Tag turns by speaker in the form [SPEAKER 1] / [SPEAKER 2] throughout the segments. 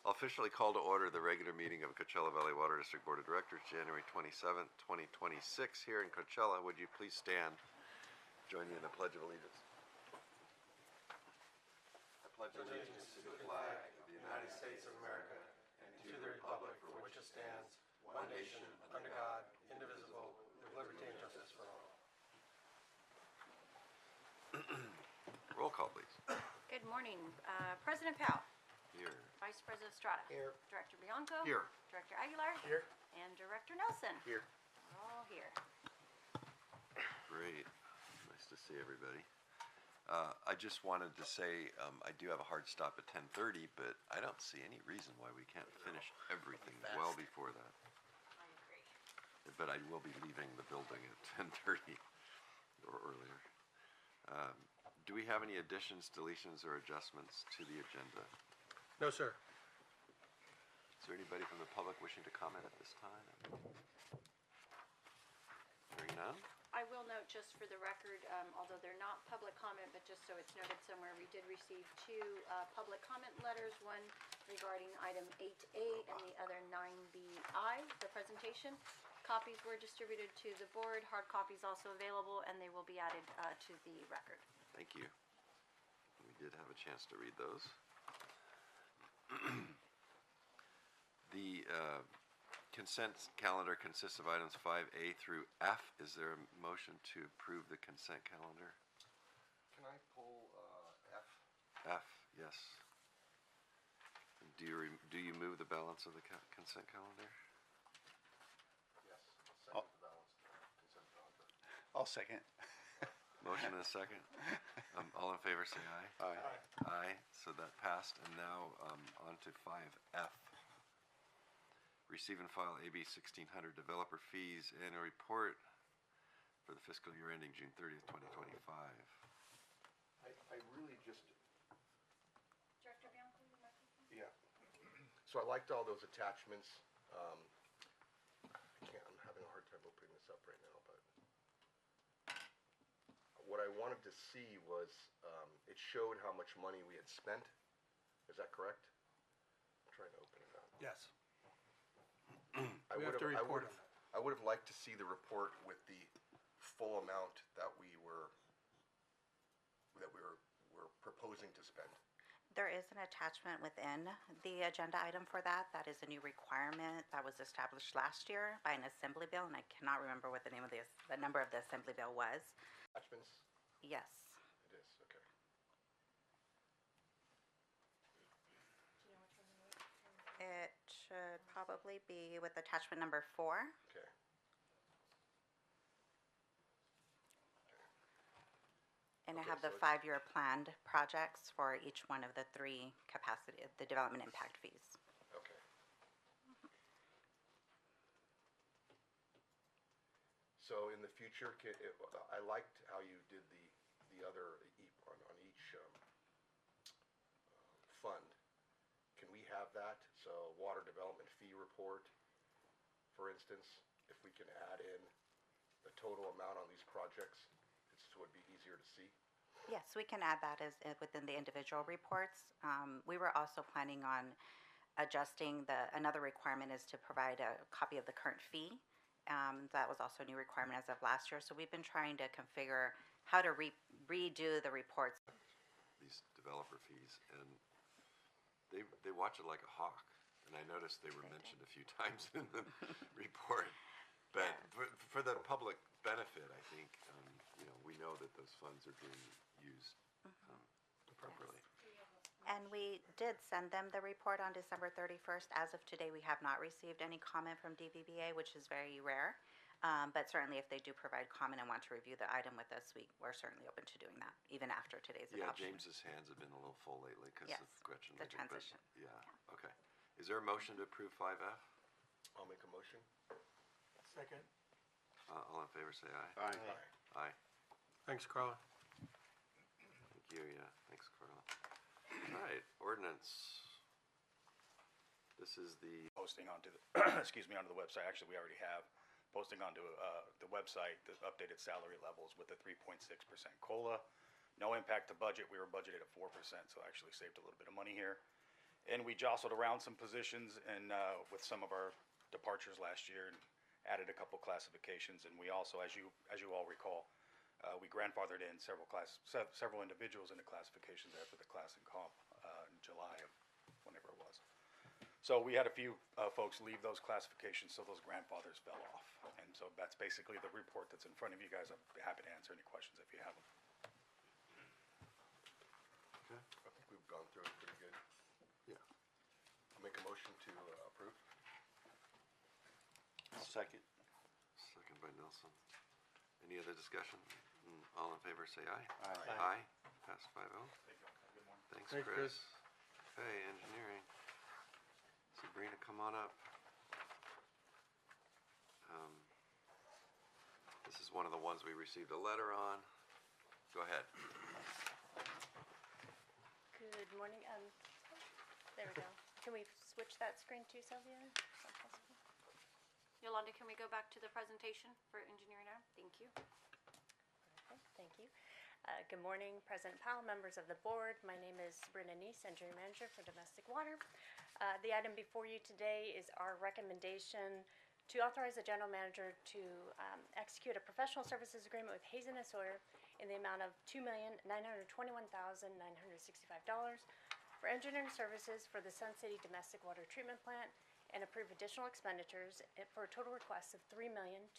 [SPEAKER 1] I'll officially call to order the regular meeting of Coachella Valley Water District Board of Directors, January 27th, 2026, here in Coachella. Would you please stand? Join me in the Pledge of Allegiance. I pledge allegiance to the flag of the United States of America and to the republic for which it stands, one nation, under God, indivisible, with liberty and justice for all. Roll call, please.
[SPEAKER 2] Good morning. President Powell.
[SPEAKER 1] Here.
[SPEAKER 2] Vice President Estrada.
[SPEAKER 1] Here.
[SPEAKER 2] Director Bianco.
[SPEAKER 1] Here.
[SPEAKER 2] Director Aguilar.
[SPEAKER 1] Here.
[SPEAKER 2] And Director Nelson.
[SPEAKER 1] Here.
[SPEAKER 2] We're all here.
[SPEAKER 1] Great. Nice to see everybody. I just wanted to say I do have a hard stop at 10:30, but I don't see any reason why we can't finish everything well before that.
[SPEAKER 2] I agree.
[SPEAKER 1] But I will be leaving the building at 10:30 or earlier. Do we have any additions, deletions, or adjustments to the agenda?
[SPEAKER 3] No, sir.
[SPEAKER 1] Is there anybody from the public wishing to comment at this time? Hearing none?
[SPEAKER 2] I will note just for the record, although they're not public comment, but just so it's noted somewhere, we did receive two public comment letters, one regarding item 8A and the other 9BI, the presentation. Copies were distributed to the board, hard copies also available, and they will be added to the record.
[SPEAKER 1] Thank you. We did have a chance to read those. The consent calendar consists of items 5A through F. Is there a motion to approve the consent calendar?
[SPEAKER 4] Can I pull F?
[SPEAKER 1] F, yes. Do you move the balance of the consent calendar?
[SPEAKER 4] Yes. Second the balance of the consent calendar.
[SPEAKER 5] I'll second.
[SPEAKER 1] Motion and a second. All in favor, say aye.
[SPEAKER 5] Aye.
[SPEAKER 1] Aye. So that passed. And now on to 5F. Receive and file AB 1600 developer fees annual report for the fiscal year ending June 30th, 2025.
[SPEAKER 4] I really just,
[SPEAKER 2] Director Bianco, you might be-
[SPEAKER 4] yeah. So I liked all those attachments. I'm having a hard time opening this up right now, but what I wanted to see was, it showed how much money we had spent. Is that correct? I'm trying to open it up.
[SPEAKER 3] Yes.
[SPEAKER 4] I
[SPEAKER 3] have to report on
[SPEAKER 4] I would have liked to see the report with the full amount that we were proposing to spend.
[SPEAKER 6] There is an attachment within the agenda item for that. That is a new requirement that was established last year by an assembly bill, and I cannot remember what the number of the assembly bill was.
[SPEAKER 4] Attachments?
[SPEAKER 6] Yes.
[SPEAKER 4] It is, okay.
[SPEAKER 2] Do you know which one it is?
[SPEAKER 6] It should probably be with attachment number 4.
[SPEAKER 4] Okay.
[SPEAKER 6] And I
[SPEAKER 4] Okay,
[SPEAKER 6] have the
[SPEAKER 4] so
[SPEAKER 6] 5-year planned projects for each one of the 3 the development impact fees.
[SPEAKER 4] Okay. So in the future, I liked how you did the other on each fund. Can we have that? So water development fee report, for instance, if we can add in the total amount on these projects, so it'd be easier to see.
[SPEAKER 6] Yes, we can add that as within the individual reports. We were also planning on adjusting another requirement is to provide a copy of the current fee. That was also a new requirement as of last year. So we've been trying to configure how to redo the reports.
[SPEAKER 1] These developer fees, and they watch it like a hawk. And I noticed they were mentioned a few times in the report. But for the public benefit, I think, we know that those funds are being used appropriately.
[SPEAKER 6] And we did send them the report on December 31st. As of today, we have not received any comment from DVBA, which is very rare. But certainly if they do provide comment and want to review the item with us, we're certainly open to doing that, even after today's adoption.
[SPEAKER 1] Yeah, James's hands have been a little full lately because
[SPEAKER 6] Yes,
[SPEAKER 1] of Gretchen.
[SPEAKER 6] the transition.
[SPEAKER 1] Yeah, okay. Is there a motion to approve 5F?
[SPEAKER 4] I'll make a motion.
[SPEAKER 3] Second.
[SPEAKER 1] All in favor, say aye.
[SPEAKER 5] Aye.
[SPEAKER 1] Aye.
[SPEAKER 3] Thanks, Carla.
[SPEAKER 1] Thank you, yeah. Thanks, Carla. All right, ordinance. This is the
[SPEAKER 5] Posting onto the, excuse me, onto the website. Actually, we already have posting onto the website the updated salary levels with the 3.6% COLA. No impact to budget. We were budgeted at 4%, so actually saved a little bit of money here. And we jostled around some positions and, with some of our departures last year and added a couple classifications. And we also, as you all recall, we grandfathered in several individuals into classifications after the class and comp, in July of whenever it was. So we had a few, folks leave those classifications, so those grandfathers fell off. And so that's basically the report that's in front of you guys. I'm happy to answer any questions if you have them.
[SPEAKER 1] Okay.
[SPEAKER 4] I think we've gone through it pretty good.
[SPEAKER 1] Yeah.
[SPEAKER 4] I'll make a motion to approve.
[SPEAKER 7] Second.
[SPEAKER 1] Second by Nelson. Any other discussion? All in favor, say aye.
[SPEAKER 7] Aye.
[SPEAKER 1] Aye. Passed 5-0.
[SPEAKER 5] Thank you all. Have a good morning.
[SPEAKER 1] Thanks,
[SPEAKER 3] Thanks,
[SPEAKER 1] Chris.
[SPEAKER 3] Chris.
[SPEAKER 1] Okay, engineering. Sabrina, come on up. This is one of the ones we received a letter on. Go ahead.
[SPEAKER 2] Good morning, there we go. Can we switch that screen too, Sylvia? Is that possible? Yolanda, can we go back to the presentation for engineering now? Thank you.
[SPEAKER 8] Okay, thank you. Good morning, President Powell, members of the board. My name is Sabrina Neese, Engineering Manager for Domestic Water. The item before you today is our recommendation to authorize the General Manager to execute a professional services agreement with Hazen and Sawyer in the amount of $2,921,965 for engineering services for the Sun City Domestic Water Treatment Plant and approve additional expenditures for a total request of $3,297,300.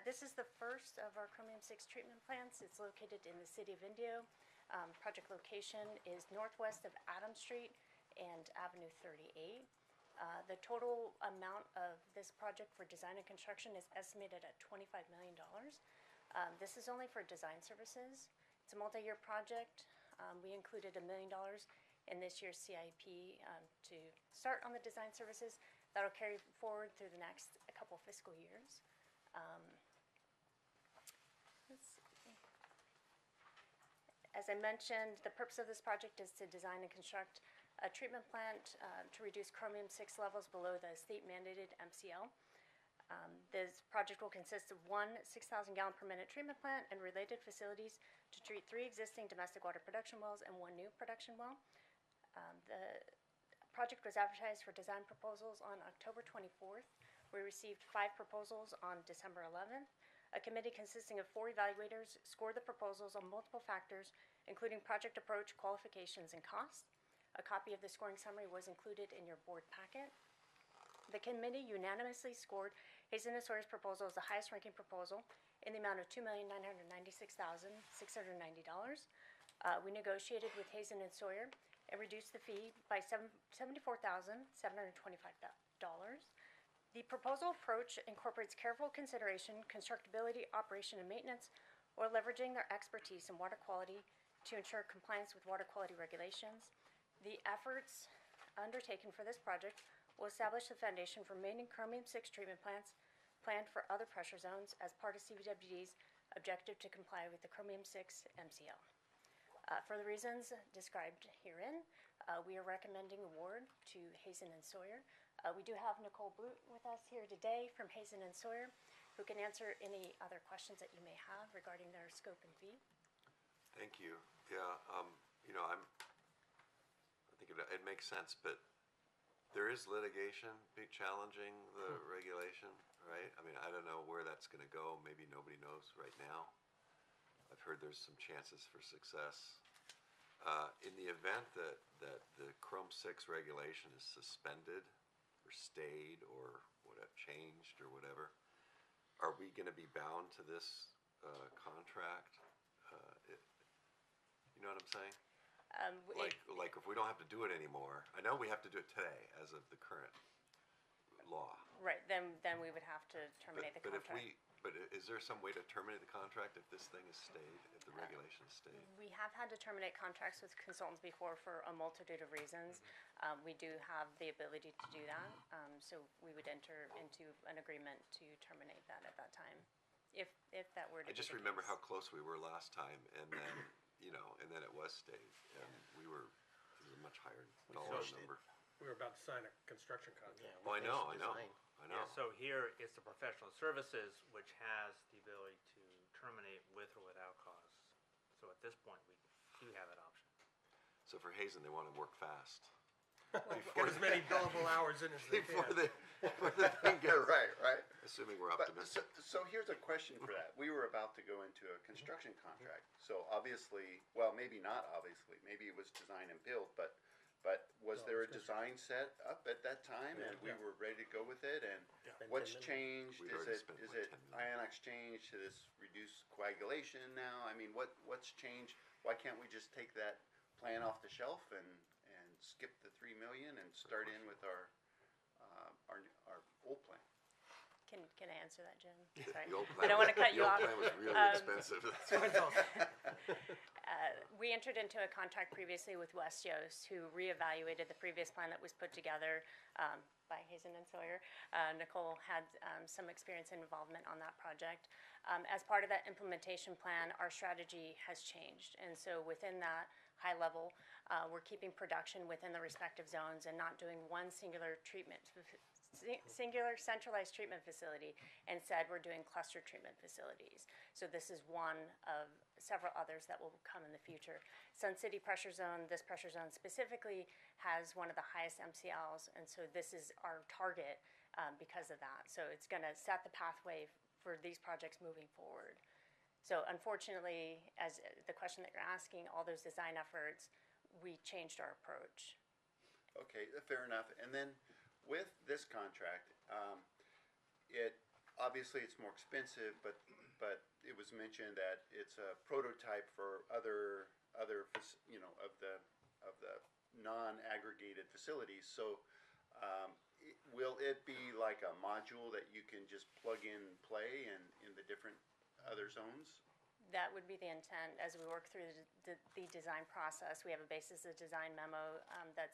[SPEAKER 8] This is the first of our chromium-6 treatment plants. It's located in the city of Indio. Project location is northwest of Adams Street and Avenue 38. The total amount of this project for design and construction is estimated at $25 million. This is only for design services. It's a multi-year project. We included $1 million in this year's CIP to start on the design services. That'll carry forward through the next couple fiscal years. Let's see. As I mentioned, the purpose of this project is to design and construct a treatment plant to reduce chromium-6 levels below the state-mandated MCL. This project will consist of one 6,000 gallon per minute treatment plant and related facilities to treat 3 existing domestic water production wells and 1 new production well. The project was advertised for design proposals on October 24th. We received 5 proposals on December 11th. A committee consisting of 4 evaluators scored the proposals on multiple factors, including project approach, qualifications, and cost. A copy of the scoring summary was included in your board packet. The committee unanimously scored Hazen and Sawyer's proposal as the highest ranking proposal in the amount of $2,996,690. We negotiated with Hazen and Sawyer and reduced the fee by $74,725. The proposal approach incorporates careful consideration, constructability, operation, and maintenance, while leveraging their expertise in water quality to ensure compliance with water quality regulations. The efforts undertaken for this project will establish the foundation for remaining chromium-6 treatment plants planned for other pressure zones as part of CVWD's objective to comply with the chromium-6 MCL. For the reasons described herein, we are recommending award to Hazen and Sawyer. We do have Nicole Blute with us here today from Hazen and Sawyer, who can answer any other questions that you may have regarding their scope and fee.
[SPEAKER 1] Thank you. Yeah, you know, I think it makes sense, but there is litigation challenging the regulation, right? I mean, I don't know where that's gonna go. Maybe nobody knows right now. I've heard there's some chances for success. In the event that the Chrome-6 regulation is suspended or stayed or whatever, changed or whatever, are we gonna be bound to this contract? You know what I'm saying? Like if we don't have to do it anymore, I know we have to do it today as of the current law.
[SPEAKER 8] Right, then we would have to terminate the
[SPEAKER 1] But
[SPEAKER 8] contract.
[SPEAKER 1] but is there some way to terminate the contract if this thing is stayed, if the regulation is stayed?
[SPEAKER 8] We have had to terminate contracts with consultants before for a multitude of reasons. We do have the ability to do that, so we would enter into an agreement to terminate that at that time, if that were to
[SPEAKER 1] I
[SPEAKER 8] be
[SPEAKER 1] just
[SPEAKER 8] the
[SPEAKER 1] remember
[SPEAKER 8] case.
[SPEAKER 1] how close we were last time, and then, you know, and then it was stayed, and it was a much higher dollar
[SPEAKER 7] finished it.
[SPEAKER 1] number.
[SPEAKER 3] We were about to sign a construction contract.
[SPEAKER 1] Oh, I know.
[SPEAKER 9] Yeah, so here it's the professional services, which has the ability to terminate with or without cause. So at this point, we do have that option.
[SPEAKER 1] So for Hazen, they want to work fast.
[SPEAKER 3] Get as many billable hours in as they
[SPEAKER 1] Before
[SPEAKER 3] can.
[SPEAKER 1] before the thing
[SPEAKER 7] Yeah,
[SPEAKER 1] gets,
[SPEAKER 7] right.
[SPEAKER 1] assuming we're
[SPEAKER 7] But,
[SPEAKER 1] optimistic.
[SPEAKER 7] so here's a question for that. We were about to go into a construction contract. So obviously, well, maybe not obviously, maybe it was design and build, but was
[SPEAKER 3] No,
[SPEAKER 7] there a
[SPEAKER 3] it's
[SPEAKER 7] design set up at that time and we were ready to go with it? And
[SPEAKER 3] Spend
[SPEAKER 7] what's
[SPEAKER 3] 10 million.
[SPEAKER 7] changed?
[SPEAKER 1] We'd
[SPEAKER 7] Is
[SPEAKER 1] already
[SPEAKER 7] it,
[SPEAKER 1] spent
[SPEAKER 7] is
[SPEAKER 1] like
[SPEAKER 7] it
[SPEAKER 1] 10 million.
[SPEAKER 7] ion exchange to this reduced coagulation now? I mean, what's changed? Why can't we just take that plan off the shelf and skip the 3 million and start in with our old plan?
[SPEAKER 8] Can I answer that, Jim? Sorry.
[SPEAKER 1] The old
[SPEAKER 8] I don't want to cut you off.
[SPEAKER 1] The old plan was really expensive.
[SPEAKER 8] We entered into a contract previously with West Yost, who reevaluated the previous plan that was put together by Hazen and Sawyer. Nicole had some experience and involvement on that project. As part of that implementation plan, our strategy has changed. And so within that high level, we're keeping production within the respective zones and not doing one singular singular centralized treatment facility. Instead, we're doing cluster treatment facilities. So this is one of several others that will come in the future. Sun City pressure zone, this pressure zone specifically, has one of the highest MCLs, and so this is our target because of that. So it's going to set the pathway for these projects moving forward. So unfortunately, as the question that you're asking, all those design efforts, we changed our approach.
[SPEAKER 7] Okay, fair enough. And then with this contract, obviously it's more expensive, but it was mentioned that it's a prototype for other of the non-aggregated facilities. So will it be like a module that you can just plug in and play in the different other zones?
[SPEAKER 8] That would be the intent as we work through the design process. We have a basis of design memo that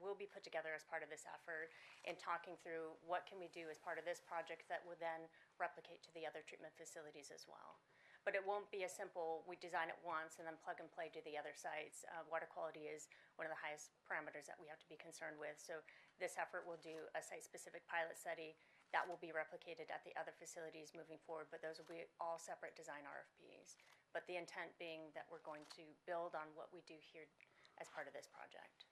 [SPEAKER 8] will be put together as part of this effort in talking through what can we do as part of this project that will then replicate to the other treatment facilities as well. But it won't be a simple, we design it once and then plug and play to the other sites. Water quality is one of the highest parameters that we have to be concerned with. So this effort will do a site-specific pilot study that will be replicated at the other facilities moving forward, but those will be all separate design RFPs. But the intent being that we're going to build on what we do here as part of this project.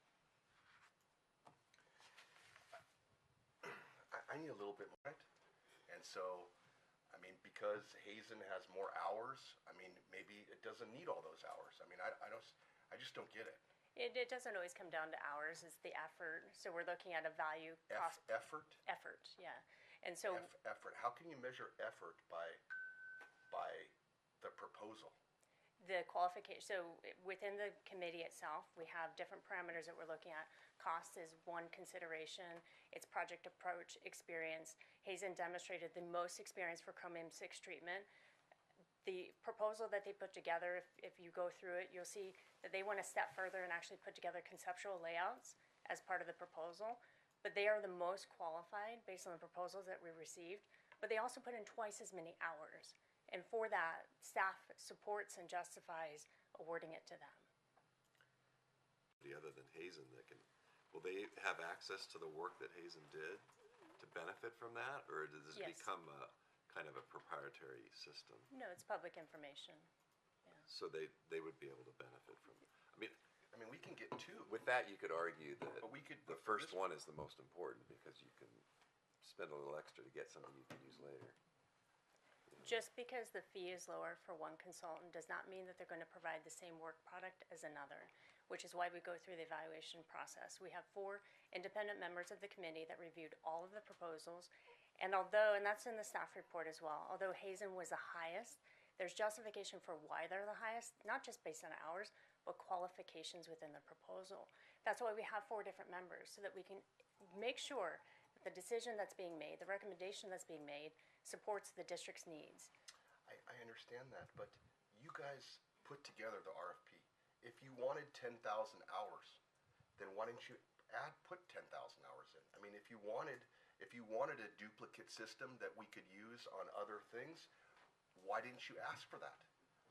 [SPEAKER 4] I need a little bit more. And so, I mean, because Hazen has more hours, I mean, maybe it doesn't need all those hours. I mean, I just don't get it.
[SPEAKER 8] It doesn't always come down to hours, it's the effort. So we're looking at a value cost.
[SPEAKER 4] Effort?
[SPEAKER 8] Effort, yeah. And so
[SPEAKER 4] Effort. How can you measure effort by the proposal?
[SPEAKER 8] the qualification, so within the committee itself, we have different parameters that we're looking at. Cost is one consideration, it's project approach, experience. Hazen demonstrated the most experience for chromium-6 treatment. The proposal that they put together, if you go through it, you'll see that they went a step further and actually put together conceptual layouts as part of the proposal. But they are the most qualified based on the proposals that we received, but they also put in twice as many hours. And for that, staff supports and justifies awarding it to them.
[SPEAKER 1] Other than Hazen that will they have access to the work that Hazen did to benefit from that? Or does this
[SPEAKER 8] Yes.
[SPEAKER 1] become a kind of a proprietary system?
[SPEAKER 8] No, it's public information.
[SPEAKER 1] So they would be able to benefit from it.
[SPEAKER 4] I mean, we can get two.
[SPEAKER 1] With that, you could argue that
[SPEAKER 4] But we could-
[SPEAKER 1] the first one is the most important because you can spend a little extra to get something you can use later.
[SPEAKER 8] Just because the fee is lower for one consultant does not mean that they're going to provide the same work product as another, which is why we go through the evaluation process. We have 4 independent members of the committee that reviewed all of the proposals. And that's in the staff report as well, although Hazen was the highest, there's justification for why they're the highest, not just based on hours, but qualifications within the proposal. That's why we have 4 different members, so that we can make sure that the decision that's being made, the recommendation that's being made, supports the district's needs.
[SPEAKER 4] I understand that, but you guys put together the RFP. If you wanted 10,000 hours, then why didn't you put 10,000 hours in? I mean, if you wanted a duplicate system that we could use on other things, why didn't you ask for that?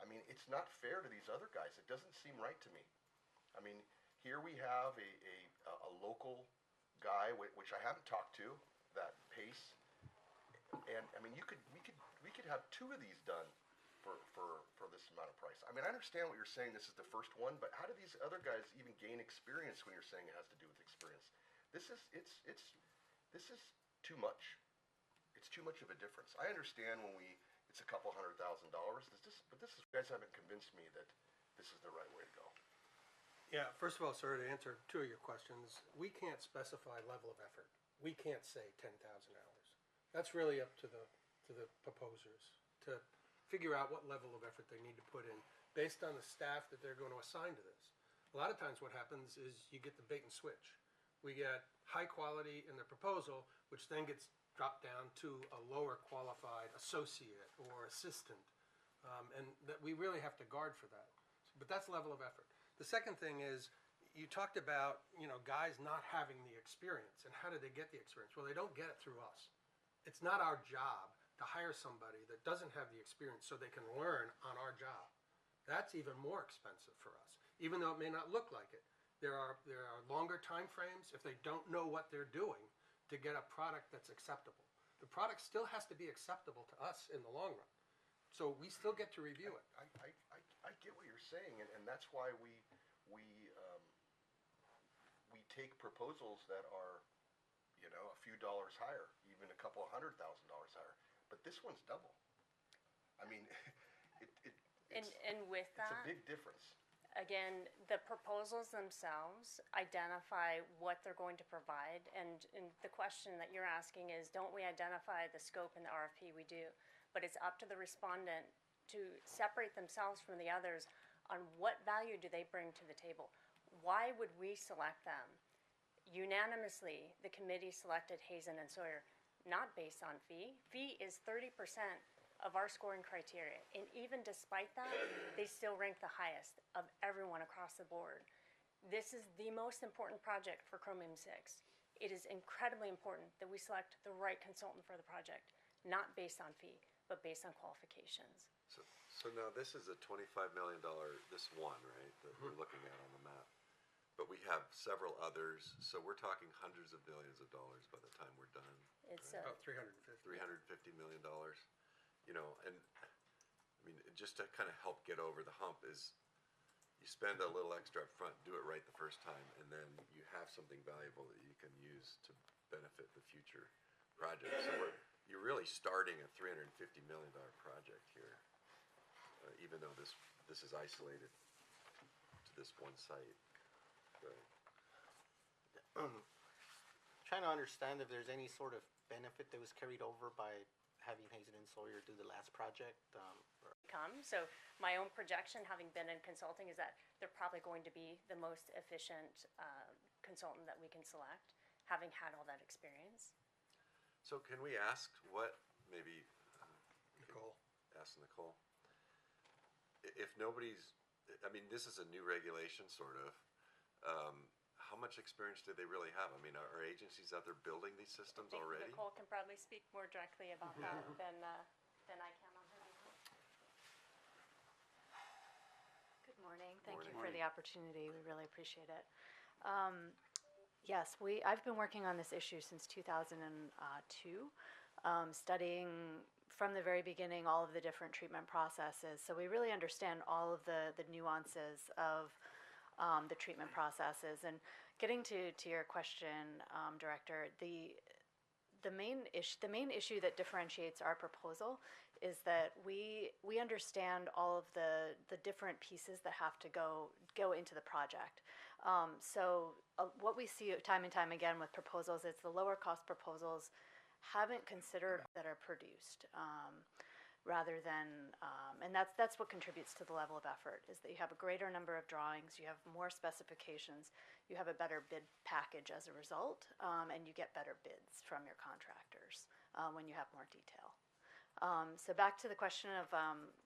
[SPEAKER 4] I mean, it's not fair to these other guys. It doesn't seem right to me. I mean, here we have a local guy, which I haven't talked to, that Pace. And I mean, we could have 2 of these done for this amount of price. I mean, I understand what you're saying, this is the first one, but how do these other guys even gain experience when you're saying it has to do with experience? This is too much. It's too much of a difference. I understand when it's a couple $100,000, but you guys haven't convinced me that this is the right way to go.
[SPEAKER 3] Yeah, first of all, sir, to answer two of your questions, we can't specify level of effort. We can't say 10,000 hours. That's really up to the proposers to figure out what level of effort they need to put in based on the staff that they're going to assign to this. A lot of times what happens is you get the bait and switch. We get high quality in the proposal, which then gets dropped down to a lower qualified associate or assistant. And that we really have to guard for that. But that's level of effort. The second thing is, you talked about, guys not having the experience, and how do they get the experience? Well, they don't get it through us. It's not our job to hire somebody that doesn't have the experience so they can learn on our job. That's even more expensive for us, even though it may not look like it. There are longer time frames if they don't know what they're doing to get a product that's acceptable. The product still has to be acceptable to us in the long run. So we still get to review it.
[SPEAKER 4] I get what you're saying, and that's why we take proposals that are, a few dollars higher, even a couple $100,000 higher. But this one's double. I mean,
[SPEAKER 8] And with
[SPEAKER 4] it's a
[SPEAKER 8] that,
[SPEAKER 4] big difference.
[SPEAKER 8] again, the proposals themselves identify what they're going to provide, and the question that you're asking is, don't we identify the scope in the RFP? We do, but it's up to the respondent to separate themselves from the others on what value do they bring to the table. Why would we select them? Unanimously, the committee selected Hazen and Sawyer, not based on fee. Fee is 30% of our scoring criteria, and even despite that, they still rank the highest of everyone across the board. This is the most important project for Chromium 6. It is incredibly important that we select the right consultant for the project, not based on fee, but based on qualifications.
[SPEAKER 1] So now this is a $25 million, this one, right, that we're looking at on the map. But we have several others, so we're talking hundreds of millions of dollars by the time we're done.
[SPEAKER 8] It's
[SPEAKER 3] About 350.
[SPEAKER 1] $350 million. And I mean, just to kind of help get over the hump is you spend a little extra up front, do it right the first time, and then you have something valuable that you can use to benefit the future project. So you're really starting a $350 million project here, even though this is isolated to this one site. So,
[SPEAKER 10] Trying to understand if there's any sort of benefit that was carried over by having Hazen and Sawyer do the last project.
[SPEAKER 8] So my own projection, having been in consulting, is that they're probably going to be the most efficient consultant that we can select, having had all that experience.
[SPEAKER 1] so can we ask what, maybe
[SPEAKER 3] Nicole.
[SPEAKER 1] ask Nicole, if nobody's, I mean, this is a new regulation, sort of. How much experience do they really have? I mean, are agencies out there building these systems
[SPEAKER 8] I think
[SPEAKER 1] already?
[SPEAKER 8] Nicole can probably speak more directly about that than I can on her behalf.
[SPEAKER 11] Good morning. Thank you
[SPEAKER 1] Morning.
[SPEAKER 11] for the opportunity. We really appreciate it. Yes, I've been working on this issue since 2002, studying from the very beginning all of the different treatment processes. So we really understand all of the nuances of the treatment processes. And getting to your question, Director, the main issue that differentiates our proposal is that we understand all of the different pieces that have to go into the project. So what we see time and time again with proposals is the lower cost proposals haven't considered that are produced. Rather than, and that's what contributes to the level of effort, is that you have a greater number of drawings, you have more specifications, you have a better bid package as a result, and you get better bids from your contractors when you have more detail. So back to the question of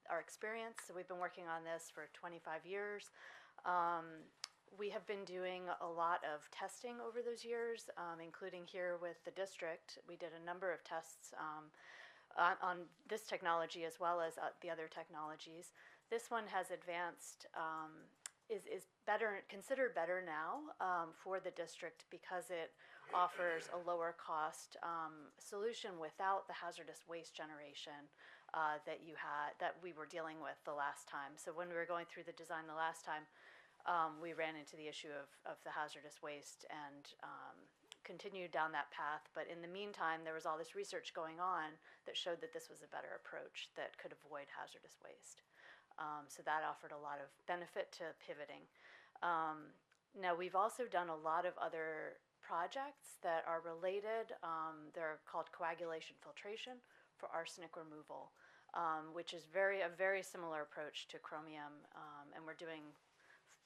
[SPEAKER 11] our experience. So we've been working on this for 25 years. We have been doing a lot of testing over those years, including here with the district. We did a number of tests on this technology as well as the other technologies. This one has advanced, is better, considered better now for the district because it offers a lower cost solution without the hazardous waste generation that we were dealing with the last time. So when we were going through the design the last time, we ran into the issue of the hazardous waste and continued down that path. But in the meantime, there was all this research going on that showed that this was a better approach that could avoid hazardous waste. So that offered a lot of benefit to pivoting. Now, we've also done a lot of other projects that are related. They're called coagulation filtration for arsenic removal, which is a very similar approach to chromium, and we're doing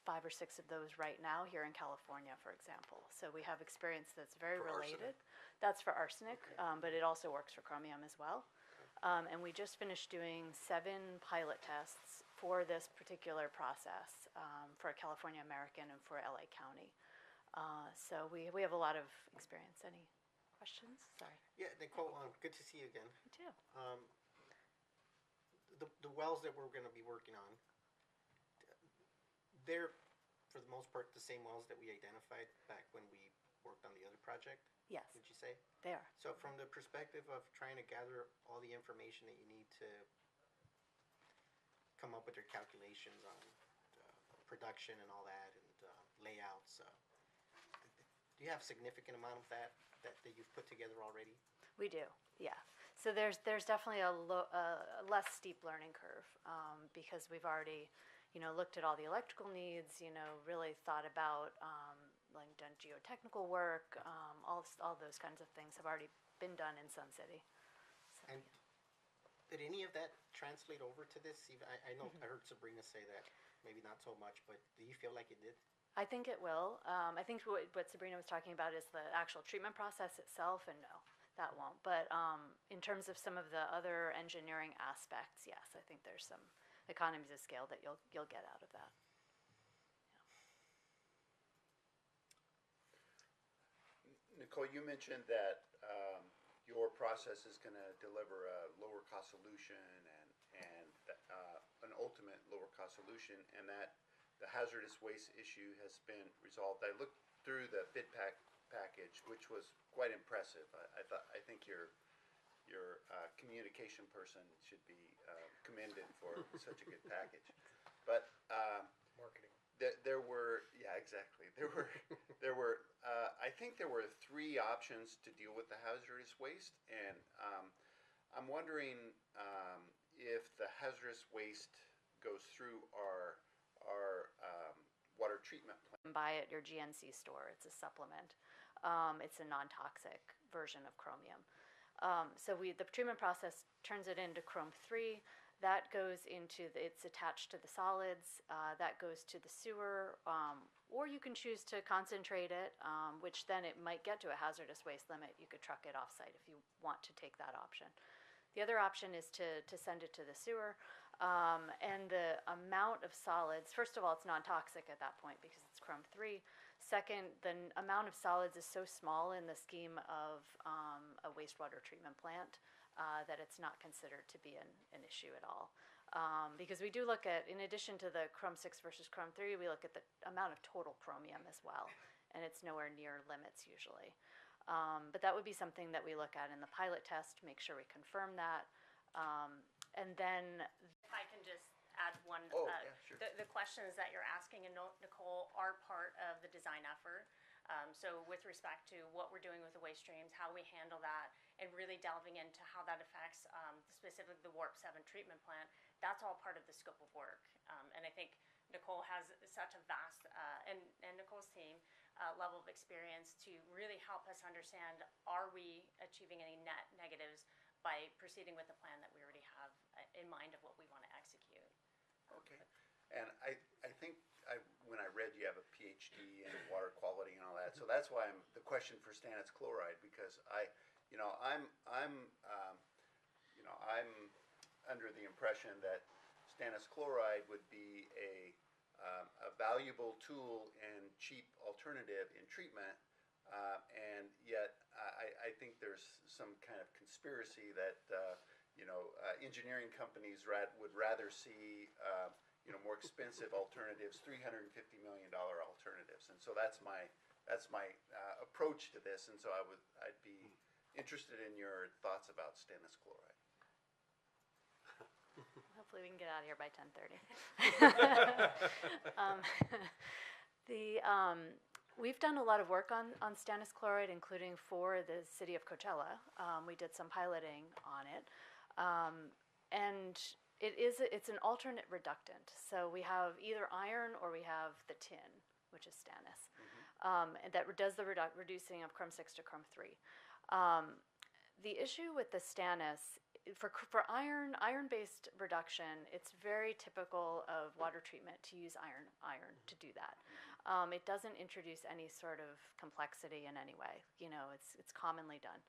[SPEAKER 11] 5 or 6 of those right now here in California, for example. So we have experience that's very
[SPEAKER 1] For
[SPEAKER 11] related.
[SPEAKER 1] arsenic?
[SPEAKER 11] That's for arsenic, but it also works for chromium as well. And we just finished doing 7 pilot tests for this particular process for California American and for LA County. So we have a lot of experience. Any questions? Sorry.
[SPEAKER 10] Yeah, Nicole, good to see you again.
[SPEAKER 11] Me too.
[SPEAKER 10] The wells that we're gonna be working on, they're, for the most part, the same wells that we identified back when we worked on the other project,
[SPEAKER 11] Yes,
[SPEAKER 10] would you say?
[SPEAKER 11] they are.
[SPEAKER 10] So from the perspective of trying to gather all the information that you need to come up with your calculations on production and all that, and layouts, do you have significant amount of that you've put together already?
[SPEAKER 11] We do, yeah. So there's definitely a less steep learning curve because we've already, looked at all the electrical needs, really thought about like done geotechnical work, all those kinds of things have already been done in Sun City. So,
[SPEAKER 10] And did any of that translate over to this? I know I heard Sabrina say that maybe not so much, but do you feel like it did?
[SPEAKER 11] I think it will. I think what Sabrina was talking about is the actual treatment process itself, and no, that won't. But in terms of some of the other engineering aspects, yes, I think there's some economies of scale that you'll get out of that.
[SPEAKER 7] Nicole, you mentioned that your process is going to deliver a lower cost solution and an ultimate lower cost solution, and that the hazardous waste issue has been resolved. I looked through the bid package, which was quite impressive. I think your communication person should be commended for such a good package. But
[SPEAKER 3] Marketing.
[SPEAKER 7] there were, yeah, exactly. There were I think there were 3 options to deal with the hazardous waste, and I'm wondering if the hazardous waste goes through our water treatment plant.
[SPEAKER 11] Buy at your GNC store. It's a supplement. It's a non-toxic version of chromium. So the treatment process turns it into Chrome 3. That goes it's attached to the solids. That goes to the sewer, or you can choose to concentrate it, which then it might get to a hazardous waste limit. You could truck it offsite if you want to take that option. The other option is to send it to the sewer. And the amount of solids, first of all, it's non-toxic at that point because it's Chrome 3. Second, the amount of solids is so small in the scheme of a wastewater treatment plant that it's not considered to be an issue at all. Because we do look at, in addition to the Chrome 6 versus Chrome 3, we look at the amount of total chromium as well, and it's nowhere near limits usually. But that would be something that we look at in the pilot test, make sure we confirm that. And then,
[SPEAKER 8] If I can just add one.
[SPEAKER 7] Oh, yeah, sure.
[SPEAKER 8] The questions that you're asking, and Nicole, are part of the design effort. So with respect to what we're doing with the waste streams, how we handle that, and really delving into how that affects specifically the Warp 7 treatment plant, that's all part of the scope of work. And I think Nicole has such a vast, and Nicole's team, level of experience to really help us understand, are we achieving any net negatives by proceeding with the plan that we already have in mind of what we want to execute.
[SPEAKER 7] Okay. And I think when I read you have a PhD in water quality and all that, so that's why the question for stannous chloride, because I'm under the impression that stannous chloride would be a valuable tool and cheap alternative in treatment, and yet I think there's some kind of conspiracy that engineering companies would rather see more expensive alternatives, $350 million alternatives, and so that's my approach to this, and so I'd be interested in your thoughts about stannous chloride.
[SPEAKER 11] hopefully we can get out of here by 10:30. um, we've done a lot of work on stannous chloride, including for the city of Coachella. We did some piloting on it, and it's an alternate reductant. So we have either iron or we have the tin, which is stannous, and that does the reducing of Chrome 6 to Chrome 3. The issue with the stannous, for iron-based reduction, it's very typical of water treatment to use iron to do that. It doesn't introduce any sort of complexity in any way. You know, it's commonly done.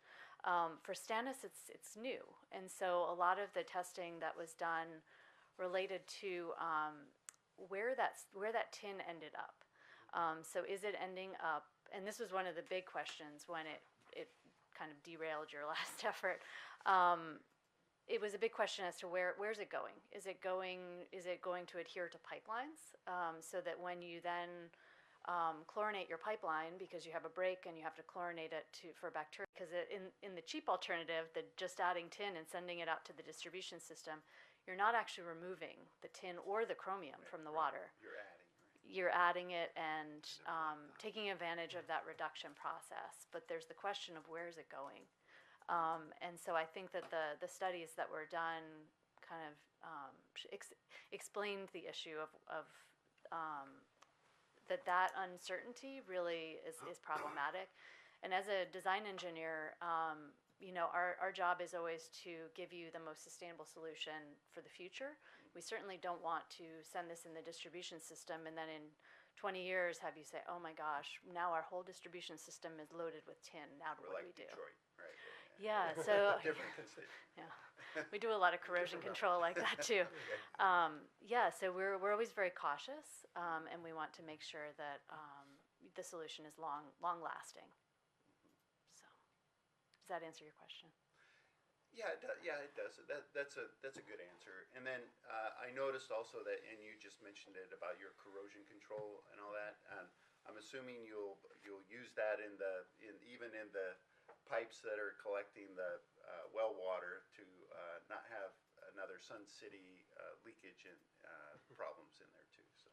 [SPEAKER 11] For stannous, it's new, and so a lot of the testing that was done related to where that tin ended up. So is it ending up? And this was one of the big questions when it kind of derailed your last effort. It was a big question as to where's it going? Is it going to adhere to pipelines, so that when you then chlorinate your pipeline, because you have a break and you have to chlorinate it for bacteria, because in the cheap alternative, just adding tin and sending it out to the distribution system, you're not actually removing the tin or the chromium from the water. You're adding it and taking advantage of that reduction process. But there's the question of where is it going? And so I think that the studies that were done kind of explained the issue of that uncertainty really is problematic. And as a design engineer, you know, our job is always to give you the most sustainable solution for the future. We certainly don't want to send this in the distribution system and then in 20 years have you say, oh my gosh, now our whole distribution system is loaded with tin. Now what do we do?
[SPEAKER 7] Detroit, right?
[SPEAKER 11] Yeah, so
[SPEAKER 7] Different consider.
[SPEAKER 11] yeah, we do a lot of corrosion control like that too. Yeah, so we're always very cautious, and we want to make sure that the solution is long lasting. So, does that answer your question?
[SPEAKER 7] Yeah, it does. That's a good answer. And then I noticed also that, and you just mentioned it about your corrosion control and all that. And I'm assuming you'll use that even in the pipes that are collecting the well water to not have another Sun City leakage and problems in there too. So.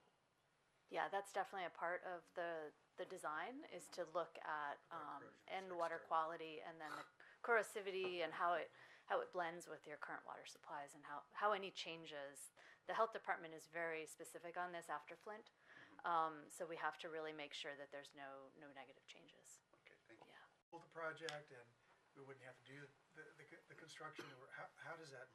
[SPEAKER 11] Yeah, that's definitely a part of the design is to look at end water quality and then the corrosivity and how it blends with your current water supplies and how any changes. The health department is very specific on this after Flint, so we have to really make sure that there's no negative changes.
[SPEAKER 7] Okay, thank you.
[SPEAKER 11] Yeah.
[SPEAKER 12] Build the project and we wouldn't have to do the construction, or how does that,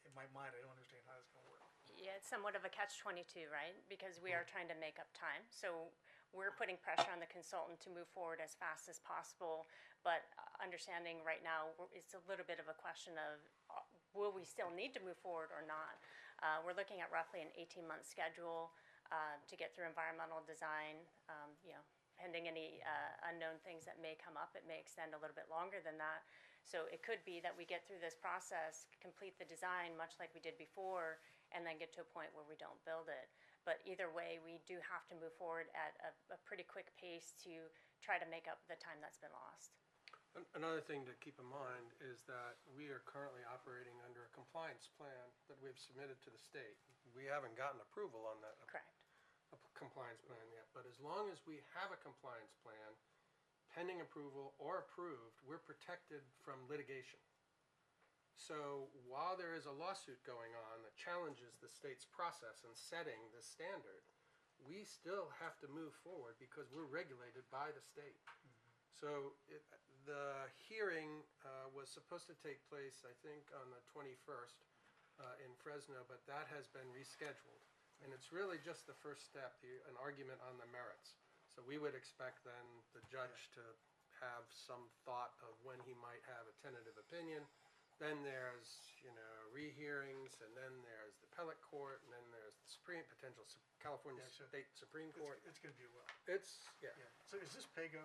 [SPEAKER 12] in my mind, I don't understand how it's gonna work.
[SPEAKER 8] Yeah, it's somewhat of a catch-22, right? Because we are trying to make up time. So we're putting pressure on the consultant to move forward as fast as possible. But understanding right now, it's a little bit of a question of, will we still need to move forward or not? We're looking at roughly an 18-month schedule to get through environmental design. You know, pending any unknown things that may come up, it may extend a little bit longer than that. So it could be that we get through this process, complete the design much like we did before, and then get to a point where we don't build it. But either way, we do have to move forward at a pretty quick pace to try to make up the time that's been lost.
[SPEAKER 3] Another thing to keep in mind is that we are currently operating under a compliance plan that we've submitted to the state. We haven't gotten approval on that
[SPEAKER 8] Correct.
[SPEAKER 3] compliance plan yet, but as long as we have a compliance plan, pending approval or approved, we're protected from litigation. So while there is a lawsuit going on that challenges the state's process in setting the standard, we still have to move forward because we're regulated by the state. So the hearing was supposed to take place, I think, on the 21st in Fresno, but that has been rescheduled. And it's really just the first step, an argument on the merits. So we would expect then the judge to have some thought of when he might have a tentative opinion. Then there's, rehearings, and then there's the appellate court, and then there's the potential California State Supreme Court.
[SPEAKER 12] It's gonna be a while.
[SPEAKER 3] Yeah.
[SPEAKER 12] So is this PAYGO?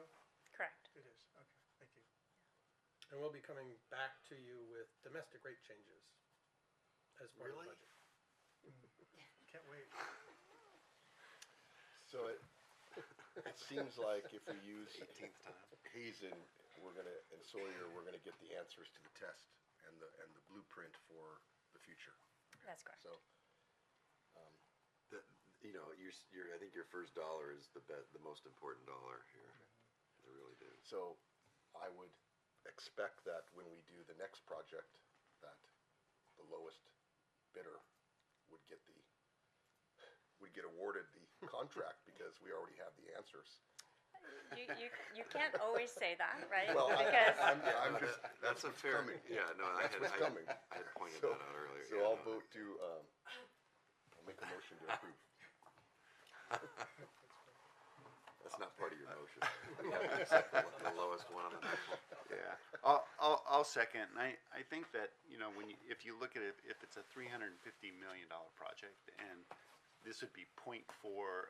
[SPEAKER 8] Correct.
[SPEAKER 12] It is, okay, thank you.
[SPEAKER 3] And we'll be coming back to you with domestic rate changes as part of the budget.
[SPEAKER 12] Can't wait.
[SPEAKER 4] So it seems like if we use
[SPEAKER 1] 18th time.
[SPEAKER 4] Hazen, and Sawyer, we're gonna get the answers to the test and the blueprint for the future.
[SPEAKER 8] That's correct.
[SPEAKER 4] So,
[SPEAKER 1] The, you know, I think your first dollar is the most important dollar here. I really do.
[SPEAKER 4] so I would expect that when we do the next project, that the lowest bidder would get awarded the contract because we already have the answers.
[SPEAKER 8] You can't always say that, right?
[SPEAKER 4] Well,
[SPEAKER 8] Because
[SPEAKER 4] I'm just,
[SPEAKER 1] That's a fair,
[SPEAKER 4] coming.
[SPEAKER 1] yeah, no, I
[SPEAKER 4] That's what's coming.
[SPEAKER 1] had pointed
[SPEAKER 4] So-
[SPEAKER 1] that out earlier.
[SPEAKER 4] So
[SPEAKER 1] yeah,
[SPEAKER 4] I'll
[SPEAKER 1] no,
[SPEAKER 4] vote to, I'll make a motion to approve.
[SPEAKER 1] That's not part of your motion. We have to accept the lowest one on the next one.
[SPEAKER 7] Yeah, I'll second, and I think that, you know, if you look at it, if it's a $350 million project, and this would be 0.4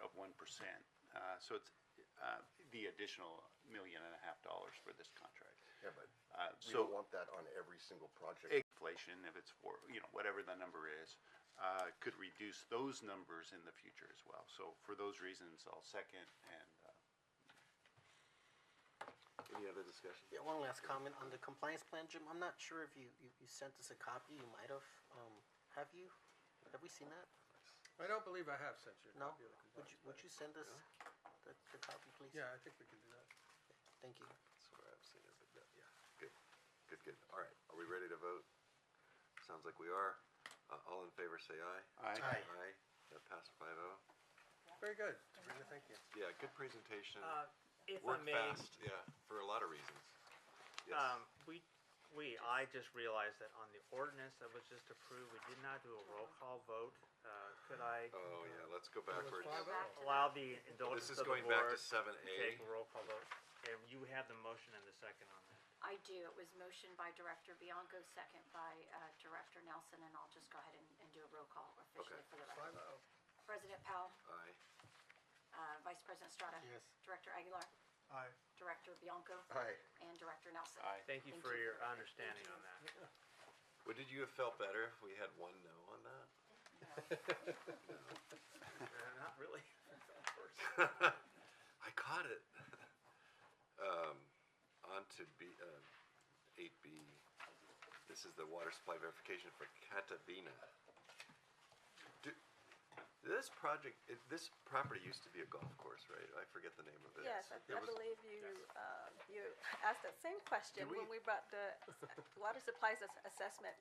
[SPEAKER 7] of 1%, so it's, the additional $1.5 million for this contract.
[SPEAKER 4] Yeah, but we
[SPEAKER 7] So
[SPEAKER 4] don't want that on every single project.
[SPEAKER 7] inflation, if it's for, you know, whatever the number is, could reduce those numbers in the future as well. So for those reasons, I'll second, and,
[SPEAKER 1] Any other discussion?
[SPEAKER 10] Yeah, one last comment on the compliance plan, Jim. I'm not sure if you sent us a copy. You might have. Have you? Have we seen that?
[SPEAKER 3] I don't believe I have sent you a
[SPEAKER 10] No?
[SPEAKER 3] copy of the compliance
[SPEAKER 10] Would you send us the copy, please?
[SPEAKER 3] Yeah, I think we can do that.
[SPEAKER 10] Thank you.
[SPEAKER 1] Swear I've seen it, but yeah, good. All right, are we ready to vote? Sounds like we are. All in favor, say aye.
[SPEAKER 7] Aye.
[SPEAKER 1] Aye. That passed 5-0.
[SPEAKER 3] Very good, Sabrina, thank you.
[SPEAKER 1] Yeah, good presentation.
[SPEAKER 9] If I
[SPEAKER 1] Work
[SPEAKER 9] may,
[SPEAKER 1] fast, yeah, for a lot of reasons. Yes.
[SPEAKER 9] I just realized that on the ordinance that was just approved, we did not do a roll call vote. Could I
[SPEAKER 1] Oh, yeah, let's go backwards.
[SPEAKER 3] Five
[SPEAKER 2] Go back to
[SPEAKER 9] allow the indulgence
[SPEAKER 1] This is
[SPEAKER 9] of the
[SPEAKER 1] going back to
[SPEAKER 9] board to
[SPEAKER 1] 7A.
[SPEAKER 9] take a roll call vote? And you have the motion and the second on that.
[SPEAKER 2] I do. It was motioned by Director Bianco, second by Director Nelson, and I'll just go ahead and do a roll call officially
[SPEAKER 1] Okay.
[SPEAKER 2] for the
[SPEAKER 3] Five
[SPEAKER 2] record.
[SPEAKER 3] oh.
[SPEAKER 2] President Powell,
[SPEAKER 1] Aye.
[SPEAKER 2] Vice President Strata.
[SPEAKER 10] Yes.
[SPEAKER 2] Director Aguilar,
[SPEAKER 12] Aye.
[SPEAKER 2] Director Bianco,
[SPEAKER 4] Aye.
[SPEAKER 2] and Director Nelson.
[SPEAKER 7] Aye.
[SPEAKER 9] Thank you
[SPEAKER 2] Thank
[SPEAKER 9] for
[SPEAKER 2] you.
[SPEAKER 9] your understanding on that.
[SPEAKER 1] Would you have felt better if we had one no on that?
[SPEAKER 9] Not really.
[SPEAKER 1] I caught it. On to 8B. This is the water supply verification for Catavina. This property used to be a golf course, right? I forget the name of it.
[SPEAKER 13] Yes, I
[SPEAKER 1] There was-
[SPEAKER 13] believe you asked that same question
[SPEAKER 1] Did we-
[SPEAKER 13] when we brought the water supplies assessment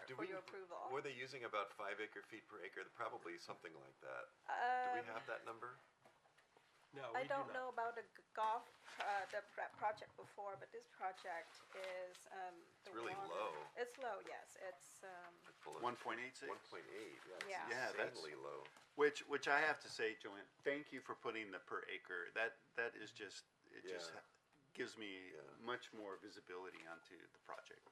[SPEAKER 1] Do
[SPEAKER 13] for
[SPEAKER 1] we-
[SPEAKER 13] your approval.
[SPEAKER 1] Were they using about 5 acre-feet per acre? Probably something like that. Do we have that number?
[SPEAKER 3] No,
[SPEAKER 13] I
[SPEAKER 3] we do
[SPEAKER 13] don't
[SPEAKER 3] not.
[SPEAKER 13] know about the golf, project before, but this project is,
[SPEAKER 1] It's really low.
[SPEAKER 13] It's low, yes, it's,
[SPEAKER 7] 1.86?
[SPEAKER 1] 1.8,
[SPEAKER 13] Yeah.
[SPEAKER 7] Yeah, that's-
[SPEAKER 1] insanely low.
[SPEAKER 7] Which I have to say, Joanne, thank you for putting the per acre. That is just, it just
[SPEAKER 1] Yeah.
[SPEAKER 7] gives me
[SPEAKER 1] Yeah.
[SPEAKER 7] much more visibility onto the project.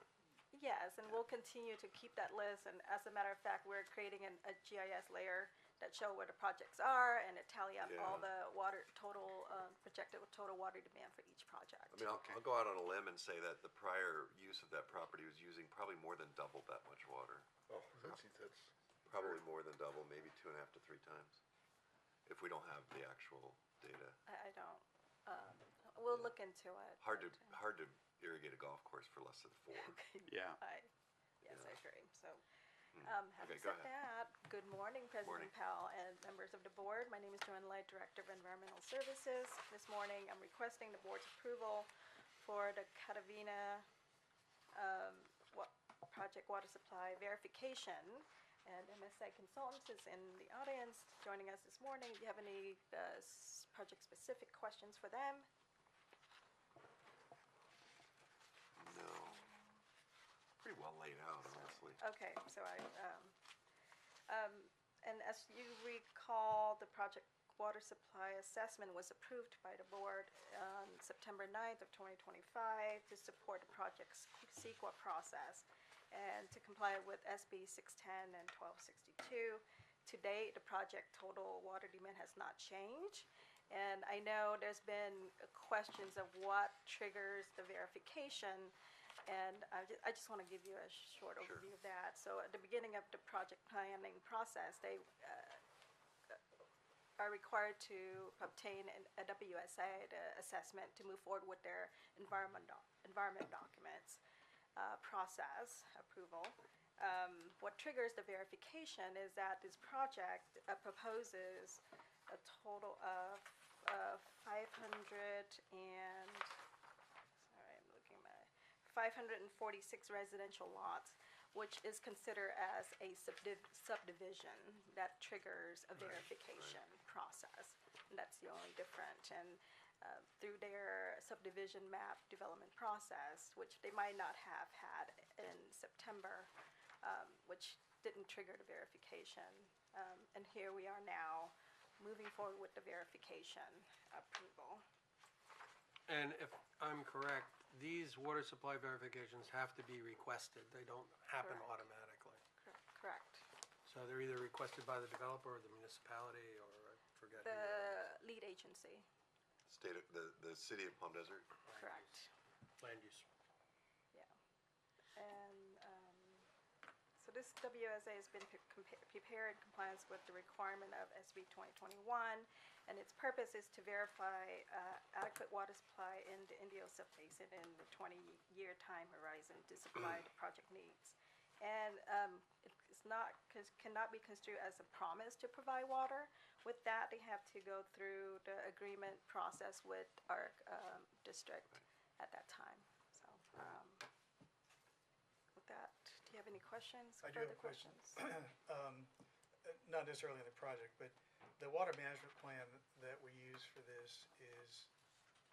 [SPEAKER 13] yes, and we'll continue to keep that list, and as a matter of fact, we're creating a GIS layer that show where the projects are, and it tally up all
[SPEAKER 1] Yeah.
[SPEAKER 13] the water total, projected total water demand for each project.
[SPEAKER 1] I mean, I'll go out on a limb and say that the prior use of that property was using probably more than double that much water.
[SPEAKER 4] Oh, that's
[SPEAKER 1] Probably more than double, maybe 2.5 to 3 times. If we don't have the actual data.
[SPEAKER 13] I don't, we'll look into it.
[SPEAKER 1] Hard
[SPEAKER 13] but,
[SPEAKER 1] to irrigate a golf course for less than 4.
[SPEAKER 7] Yeah.
[SPEAKER 13] Yes, I agree, so.
[SPEAKER 1] Okay,
[SPEAKER 13] Having
[SPEAKER 1] go
[SPEAKER 13] said that, good morning, President Powell and members of the board. My name is Joanne Light, Director of Environmental Services. This morning, I'm requesting the board's approval for the Catavina project water supply verification. And MSI Consultants is in the audience joining us this morning. Do you have any project-specific questions for them?
[SPEAKER 1] No. Pretty well laid out, honestly.
[SPEAKER 13] Okay, so and as you recall, the project water supply assessment was approved by the board on September 9th of 2025 to support the project's CEQA process and to comply with SB 610 and 1262. To date, the project total water demand has not changed. And I know there's been questions of what triggers the verification. And I just want to give you a short overview of that. So at the beginning of the project planning process, they are required to obtain a WSA assessment to move forward with their environment documents process approval. what triggers the verification is that this project proposes a total of 500 and, sorry, I'm looking at my, 546 residential lots, which is considered as a subdivision that triggers a verification process. And that's the only difference. And through their subdivision map development process, which they might not have had in September, which didn't trigger the verification. And here we are now, moving forward with the verification approval.
[SPEAKER 3] And if I'm correct, these water supply verifications have to be requested. They don't happen
[SPEAKER 13] Correct.
[SPEAKER 3] automatically.
[SPEAKER 13] Correct.
[SPEAKER 3] So they're either requested by the developer or the municipality, or I forget. who it
[SPEAKER 13] The lead agency,
[SPEAKER 1] State of, the city of Palm Desert?
[SPEAKER 13] correct.
[SPEAKER 3] is. Land use.
[SPEAKER 13] Yeah. And so this WSA has been prepared in compliance with the requirement of SB 2021, and its purpose is to verify adequate water supply in the Indio Subbasin in the 20-year time horizon to supply the project needs. And it's not, cannot be construed as a promise to provide water. With that, they have to go through the agreement process with our district at that time. So with that, do you have any questions?
[SPEAKER 12] I do have
[SPEAKER 13] Further
[SPEAKER 12] a question.
[SPEAKER 13] questions?
[SPEAKER 12] Not necessarily in the project, but the water management plan that we use for this is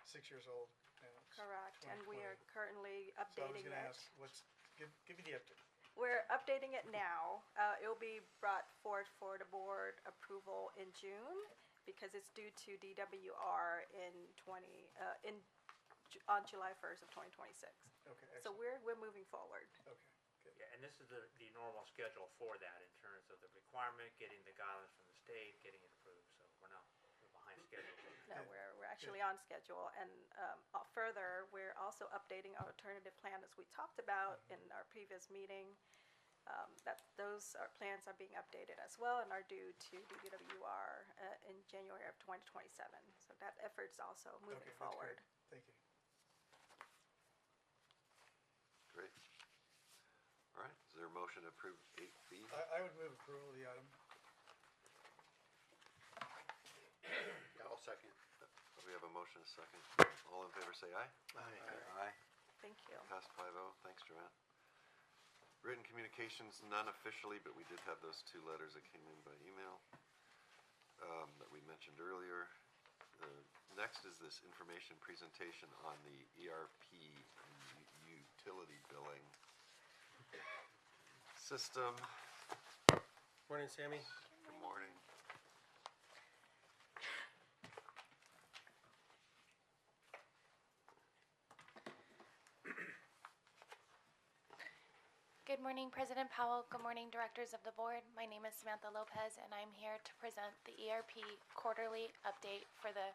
[SPEAKER 12] 6 years old now. It's
[SPEAKER 13] Correct, and we are
[SPEAKER 12] 2020.
[SPEAKER 13] currently
[SPEAKER 12] So I was
[SPEAKER 13] updating
[SPEAKER 12] gonna
[SPEAKER 13] it.
[SPEAKER 12] ask, give me the update.
[SPEAKER 13] We're updating it now. It'll be brought forward for the board approval in June because it's due to DWR on July 1st of 2026.
[SPEAKER 12] Okay,
[SPEAKER 13] So
[SPEAKER 12] excellent.
[SPEAKER 13] we're moving forward.
[SPEAKER 12] Okay, good.
[SPEAKER 9] Yeah, and this is the normal schedule for that in terms of the requirement, getting the guidelines from the state, getting it approved, so we're behind schedule.
[SPEAKER 13] No, we're actually on schedule. And further, we're also updating our alternative plan as we talked about in our previous meeting. Those plans are being updated as well and are due to DWR in January of 2027. So that effort's also moving
[SPEAKER 12] Okay, that's
[SPEAKER 13] forward.
[SPEAKER 12] good. Thank you.
[SPEAKER 1] Great. All right, is there a motion to approve 8B?
[SPEAKER 12] I would move approval of the item.
[SPEAKER 7] Yeah, I'll second.
[SPEAKER 1] We have a motion, a second. All in favor, say aye.
[SPEAKER 7] Aye.
[SPEAKER 13] Thank you.
[SPEAKER 1] Passed 5-0. Thanks, Joanne. Written communications, none officially, but we did have those 2 letters that came in by email that we mentioned earlier. Next is this information presentation on the ERP utility billing system.
[SPEAKER 3] Morning, Sammy.
[SPEAKER 1] Good morning.
[SPEAKER 14] Good morning, President Powell. Good morning, directors of the board. My name is Samantha Lopez, and I'm here to present the ERP quarterly update for the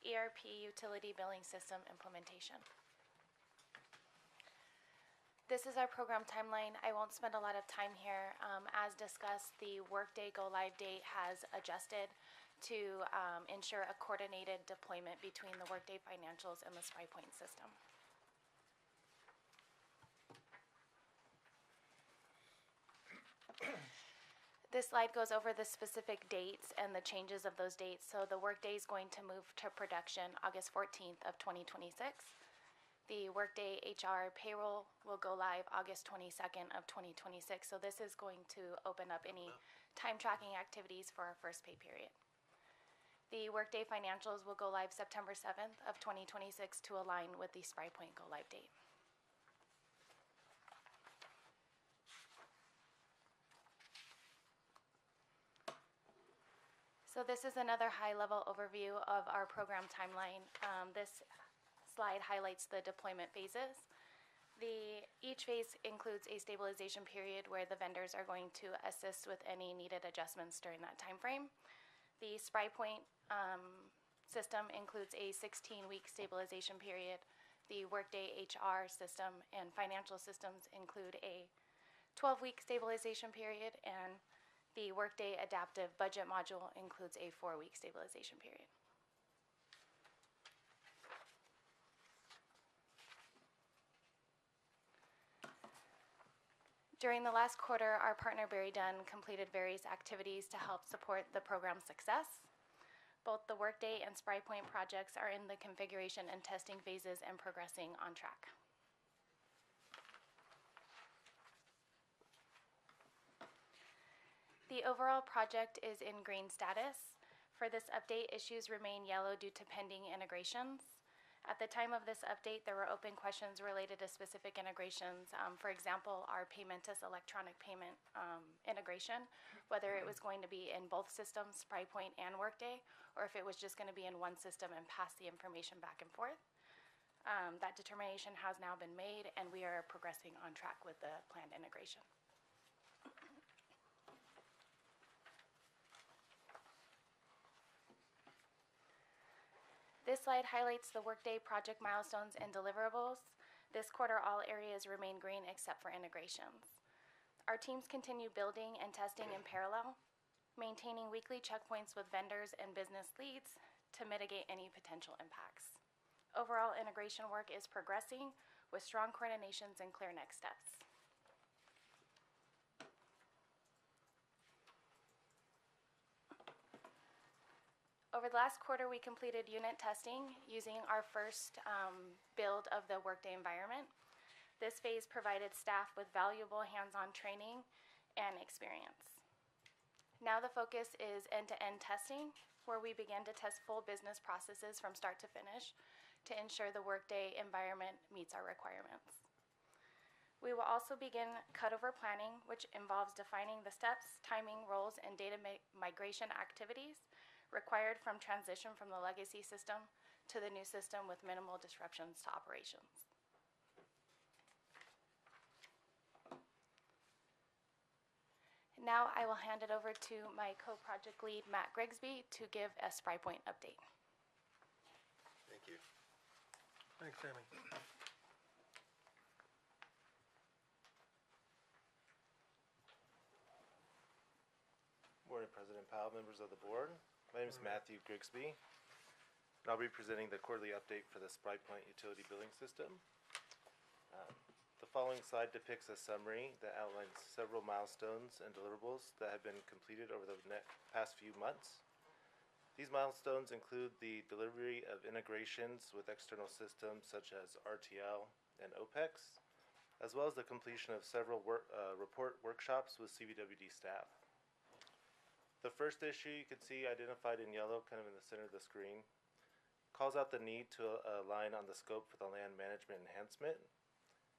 [SPEAKER 14] ERP utility billing system implementation. This is our program timeline. I won't spend a lot of time here. As discussed, the Workday go live date has adjusted to ensure a coordinated deployment between the Workday financials and the SpryPoint system. This slide goes over the specific dates and the changes of those dates. So the Workday is going to move to production August 14th of 2026. The Workday HR payroll will go live August 22nd of 2026. So this is going to open up any time tracking activities for our first pay period. The Workday financials will go live September 7th of 2026 to align with the SpryPoint go live date. So this is another high-level overview of our program timeline. This slide highlights the deployment phases. Each phase includes a stabilization period where the vendors are going to assist with any needed adjustments during that time frame. The SpryPoint system includes a 16-week stabilization period. The Workday HR system and financial systems include a 12-week stabilization period, and the Workday Adaptive Budget module includes a 4-week stabilization period. During the last quarter, our partner Barry Dunn completed various activities to help support the program's success. Both the Workday and SpryPoint projects are in the configuration and testing phases and progressing on track. The overall project is in green status. For this update, issues remain yellow due to pending integrations. At the time of this update, there were open questions related to specific integrations. For example, our Paymentus electronic payment integration, whether it was going to be in both systems, SpryPoint and Workday, or if it was just going to be in one system and pass the information back and forth. That determination has now been made, and we are progressing on track with the planned integration. This slide highlights the Workday project milestones and deliverables. This quarter, all areas remain green except for integrations. Our teams continue building and testing in parallel, maintaining weekly checkpoints with vendors and business leads to mitigate any potential impacts. Overall integration work is progressing with strong coordinations and clear next steps. Over the last quarter, we completed unit testing using our first build of the Workday environment. This phase provided staff with valuable hands-on training and experience. Now the focus is end-to-end testing, where we begin to test full business processes from start to finish to ensure the Workday environment meets our requirements. We will also begin cutover planning, which involves defining the steps, timing, roles, and data migration activities required from transition from the legacy system to the new system with minimal disruptions to operations. Now I will hand it over to my co-project lead, Matt Grigsby, to give a SpryPoint update.
[SPEAKER 1] Thank you.
[SPEAKER 3] Thanks, Sammy.
[SPEAKER 15] Morning, President Powell, members of the board. My name is Matthew Grigsby, and I'll be presenting the quarterly update for the SpryPoint utility billing system. The following slide depicts a summary that outlines several milestones and deliverables that have been completed over the past few months. These milestones include the delivery of integrations with external systems such as RTL and OPEX, as well as the completion of several report workshops with CVWD staff. The first issue you can see identified in yellow, kind of in the center of the screen, calls out the need to align on the scope for the land management enhancement.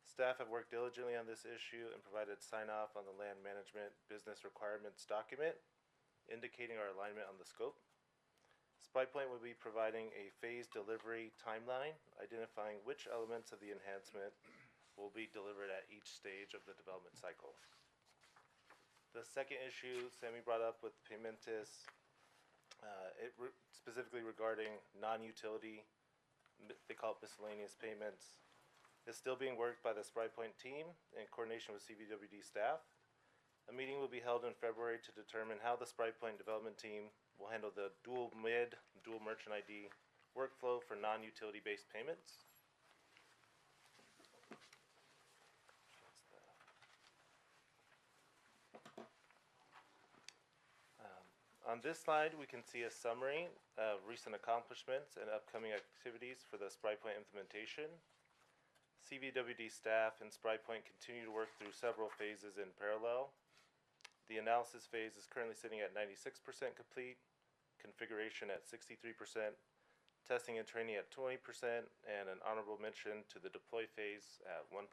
[SPEAKER 15] Staff have worked diligently on this issue and provided sign-off on the land management business requirements document, indicating our alignment on the scope. SpryPoint will be providing a phased delivery timeline, identifying which elements of the enhancement will be delivered at each stage of the development cycle. The second issue Sammy brought up with Paymentus, specifically regarding non-utility, they call it miscellaneous payments, is still being worked by the SpryPoint team in coordination with CVWD staff. A meeting will be held in February to determine how the SpryPoint development team will handle the dual MID, dual merchant ID workflow for non-utility based payments. On this slide, we can see a summary of recent accomplishments and upcoming activities for the SpryPoint implementation. CVWD staff and SpryPoint continue to work through several phases in parallel. The analysis phase is currently sitting at 96% complete, configuration at 63%, testing and training at 20%, and an honorable mention to the deploy phase at 1%.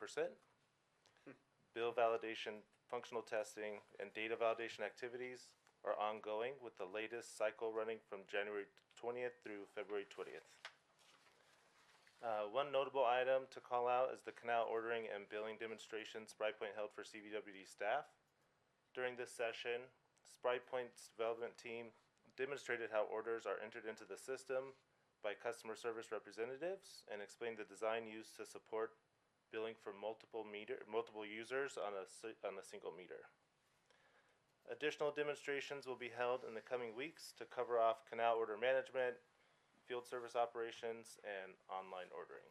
[SPEAKER 15] Bill validation, functional testing, and data validation activities are ongoing, with the latest cycle running from January 20th through February 20th. One notable item to call out is the canal ordering and billing demonstration SpryPoint held for CVWD staff. During this session, SpryPoint's development team demonstrated how orders are entered into the system by customer service representatives and explained the design used to support billing for multiple users on a single meter. Additional demonstrations will be held in the coming weeks to cover off canal order management, field service operations, and online ordering.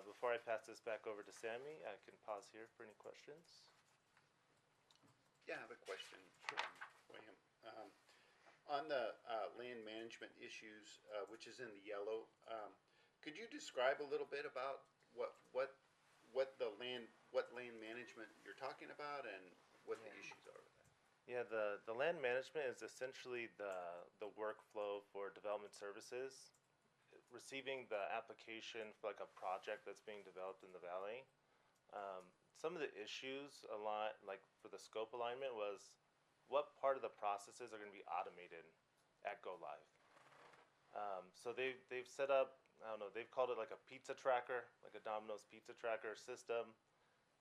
[SPEAKER 15] Before I pass this back over to Sammy, I can pause here for any questions.
[SPEAKER 7] Yeah, I have a question, William. On the land management issues, which is in the yellow, could you describe a little bit about what land management you're talking about and what the issues are with that?
[SPEAKER 15] Yeah, the land management is essentially the workflow for development services. Receiving the application for like a project that's being developed in the valley. Some of the issues like for the scope alignment was what part of the processes are going to be automated at go live. So they've set up, I don't know, they've called it like a pizza tracker, like a Domino's pizza tracker system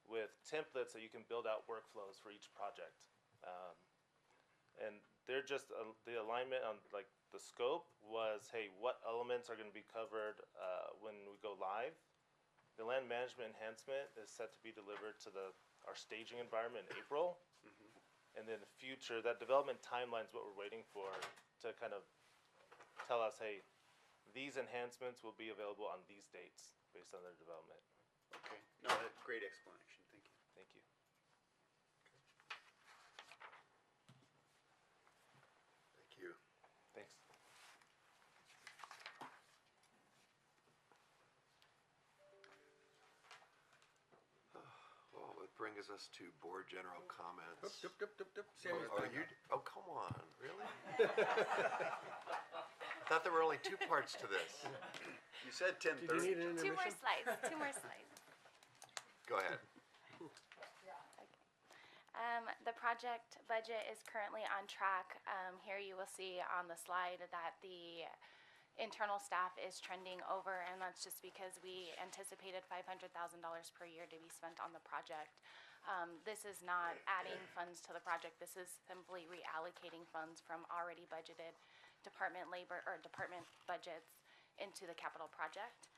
[SPEAKER 15] with templates that you can build out workflows for each project. And they're just the alignment on like the scope was, hey, what elements are going to be covered when we go live? The land management enhancement is set to be delivered to our staging environment in April. And then the future, that development timeline is what we're waiting for to kind of tell us, hey, these enhancements will be available on these dates based on their development.
[SPEAKER 7] Okay, no, that's a great explanation, thank you.
[SPEAKER 15] Thank you.
[SPEAKER 1] Thank you.
[SPEAKER 15] Thanks.
[SPEAKER 1] Well, it brings us to board general comments.
[SPEAKER 3] Sammy's
[SPEAKER 1] Oh,
[SPEAKER 3] back
[SPEAKER 1] you,
[SPEAKER 3] up.
[SPEAKER 1] oh, come on, really? I thought there were only two parts to this.
[SPEAKER 7] You said
[SPEAKER 3] Did you need an
[SPEAKER 14] Two more
[SPEAKER 3] intermission?
[SPEAKER 14] slides, two more slides.
[SPEAKER 1] Go ahead.
[SPEAKER 14] The project budget is currently on track. Here you will see on the slide that the internal staff is trending over, and that's just because we anticipated $500,000 per year to be spent on the project. This is not adding funds to the project. This is simply reallocating funds from already budgeted department budgets into the capital project.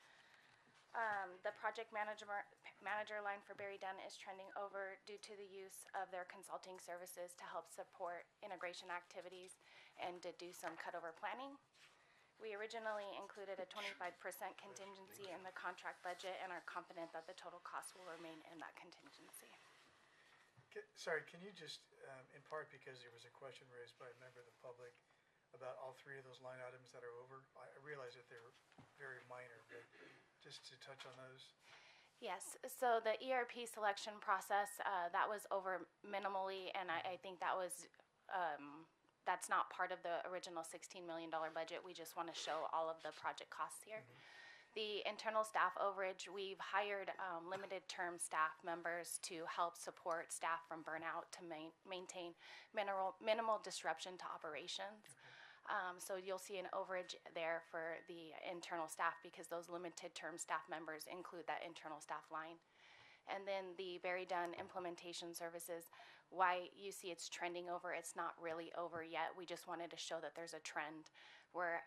[SPEAKER 14] The project manager line for Barry Dunn is trending over due to the use of their consulting services to help support integration activities and to do some cutover planning. We originally included a 25% contingency in the contract budget and are confident that the total cost will remain in that contingency.
[SPEAKER 12] Sorry, can you just, in part because there was a question raised by a member of the public about all three of those line items that are over? I realize that they're very minor, but just to touch on those.
[SPEAKER 14] Yes, so the ERP selection process, that was over minimally, and I think that was, that's not part of the original $16 million budget. We just want to show all of the project costs here. The internal staff overage, we've hired limited term staff members to help support staff from burnout to maintain minimal disruption to operations. So you'll see an overage there for the internal staff because those limited term staff members include that internal staff line. And then the Barry Dunn implementation services, why you see it's trending over, it's not really over yet. We just wanted to show that there's a trend. We're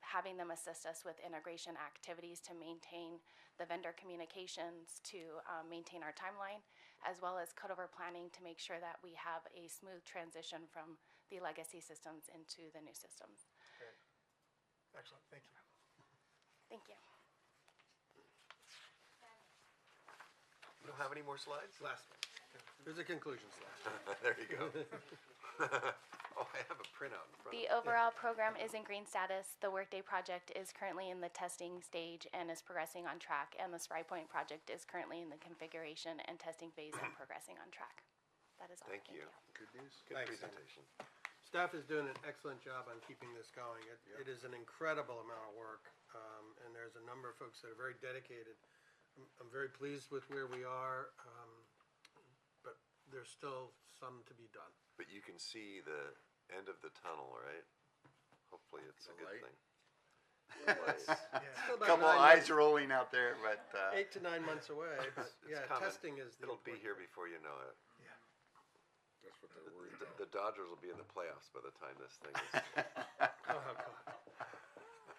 [SPEAKER 14] having them assist us with integration activities to maintain the vendor communications, to maintain our timeline, as well as cutover planning to make sure that we have a smooth transition from the legacy systems into the new systems.
[SPEAKER 12] Great. Excellent, thank you.
[SPEAKER 14] Thank you.
[SPEAKER 1] You don't have any more slides?
[SPEAKER 3] Last one. There's a conclusion slide.
[SPEAKER 1] There you go. Oh, I have a printout in front
[SPEAKER 14] The
[SPEAKER 1] of me.
[SPEAKER 14] overall program is in green status. The Workday project is currently in the testing stage and is progressing on track, and the Spry Point project is currently in the configuration and testing phase and progressing on track. That is all.
[SPEAKER 1] Thank you.
[SPEAKER 4] Good news.
[SPEAKER 1] Good
[SPEAKER 3] Thanks,
[SPEAKER 1] presentation.
[SPEAKER 3] Staff is doing an excellent job on keeping this going. It is an incredible amount of work, and there's a number of folks that are very dedicated. I'm very pleased with where we are, but there's still some to be done.
[SPEAKER 1] But you can see the end of the tunnel, right? Hopefully it's a
[SPEAKER 7] The
[SPEAKER 1] good
[SPEAKER 7] light?
[SPEAKER 1] thing.
[SPEAKER 12] Yeah.
[SPEAKER 3] Still about
[SPEAKER 7] Couple
[SPEAKER 3] 9
[SPEAKER 7] eyes
[SPEAKER 3] months-
[SPEAKER 7] rolling out there, but,
[SPEAKER 3] 8 to 9 months away, but
[SPEAKER 1] It's
[SPEAKER 3] yeah,
[SPEAKER 1] coming.
[SPEAKER 3] testing is the
[SPEAKER 1] It'll be
[SPEAKER 3] important
[SPEAKER 1] here
[SPEAKER 3] part.
[SPEAKER 1] before you know it.
[SPEAKER 4] That's what they're worried
[SPEAKER 1] The-
[SPEAKER 4] about.
[SPEAKER 1] The Dodgers will be in the playoffs by the time this thing is.
[SPEAKER 3] Oh, God.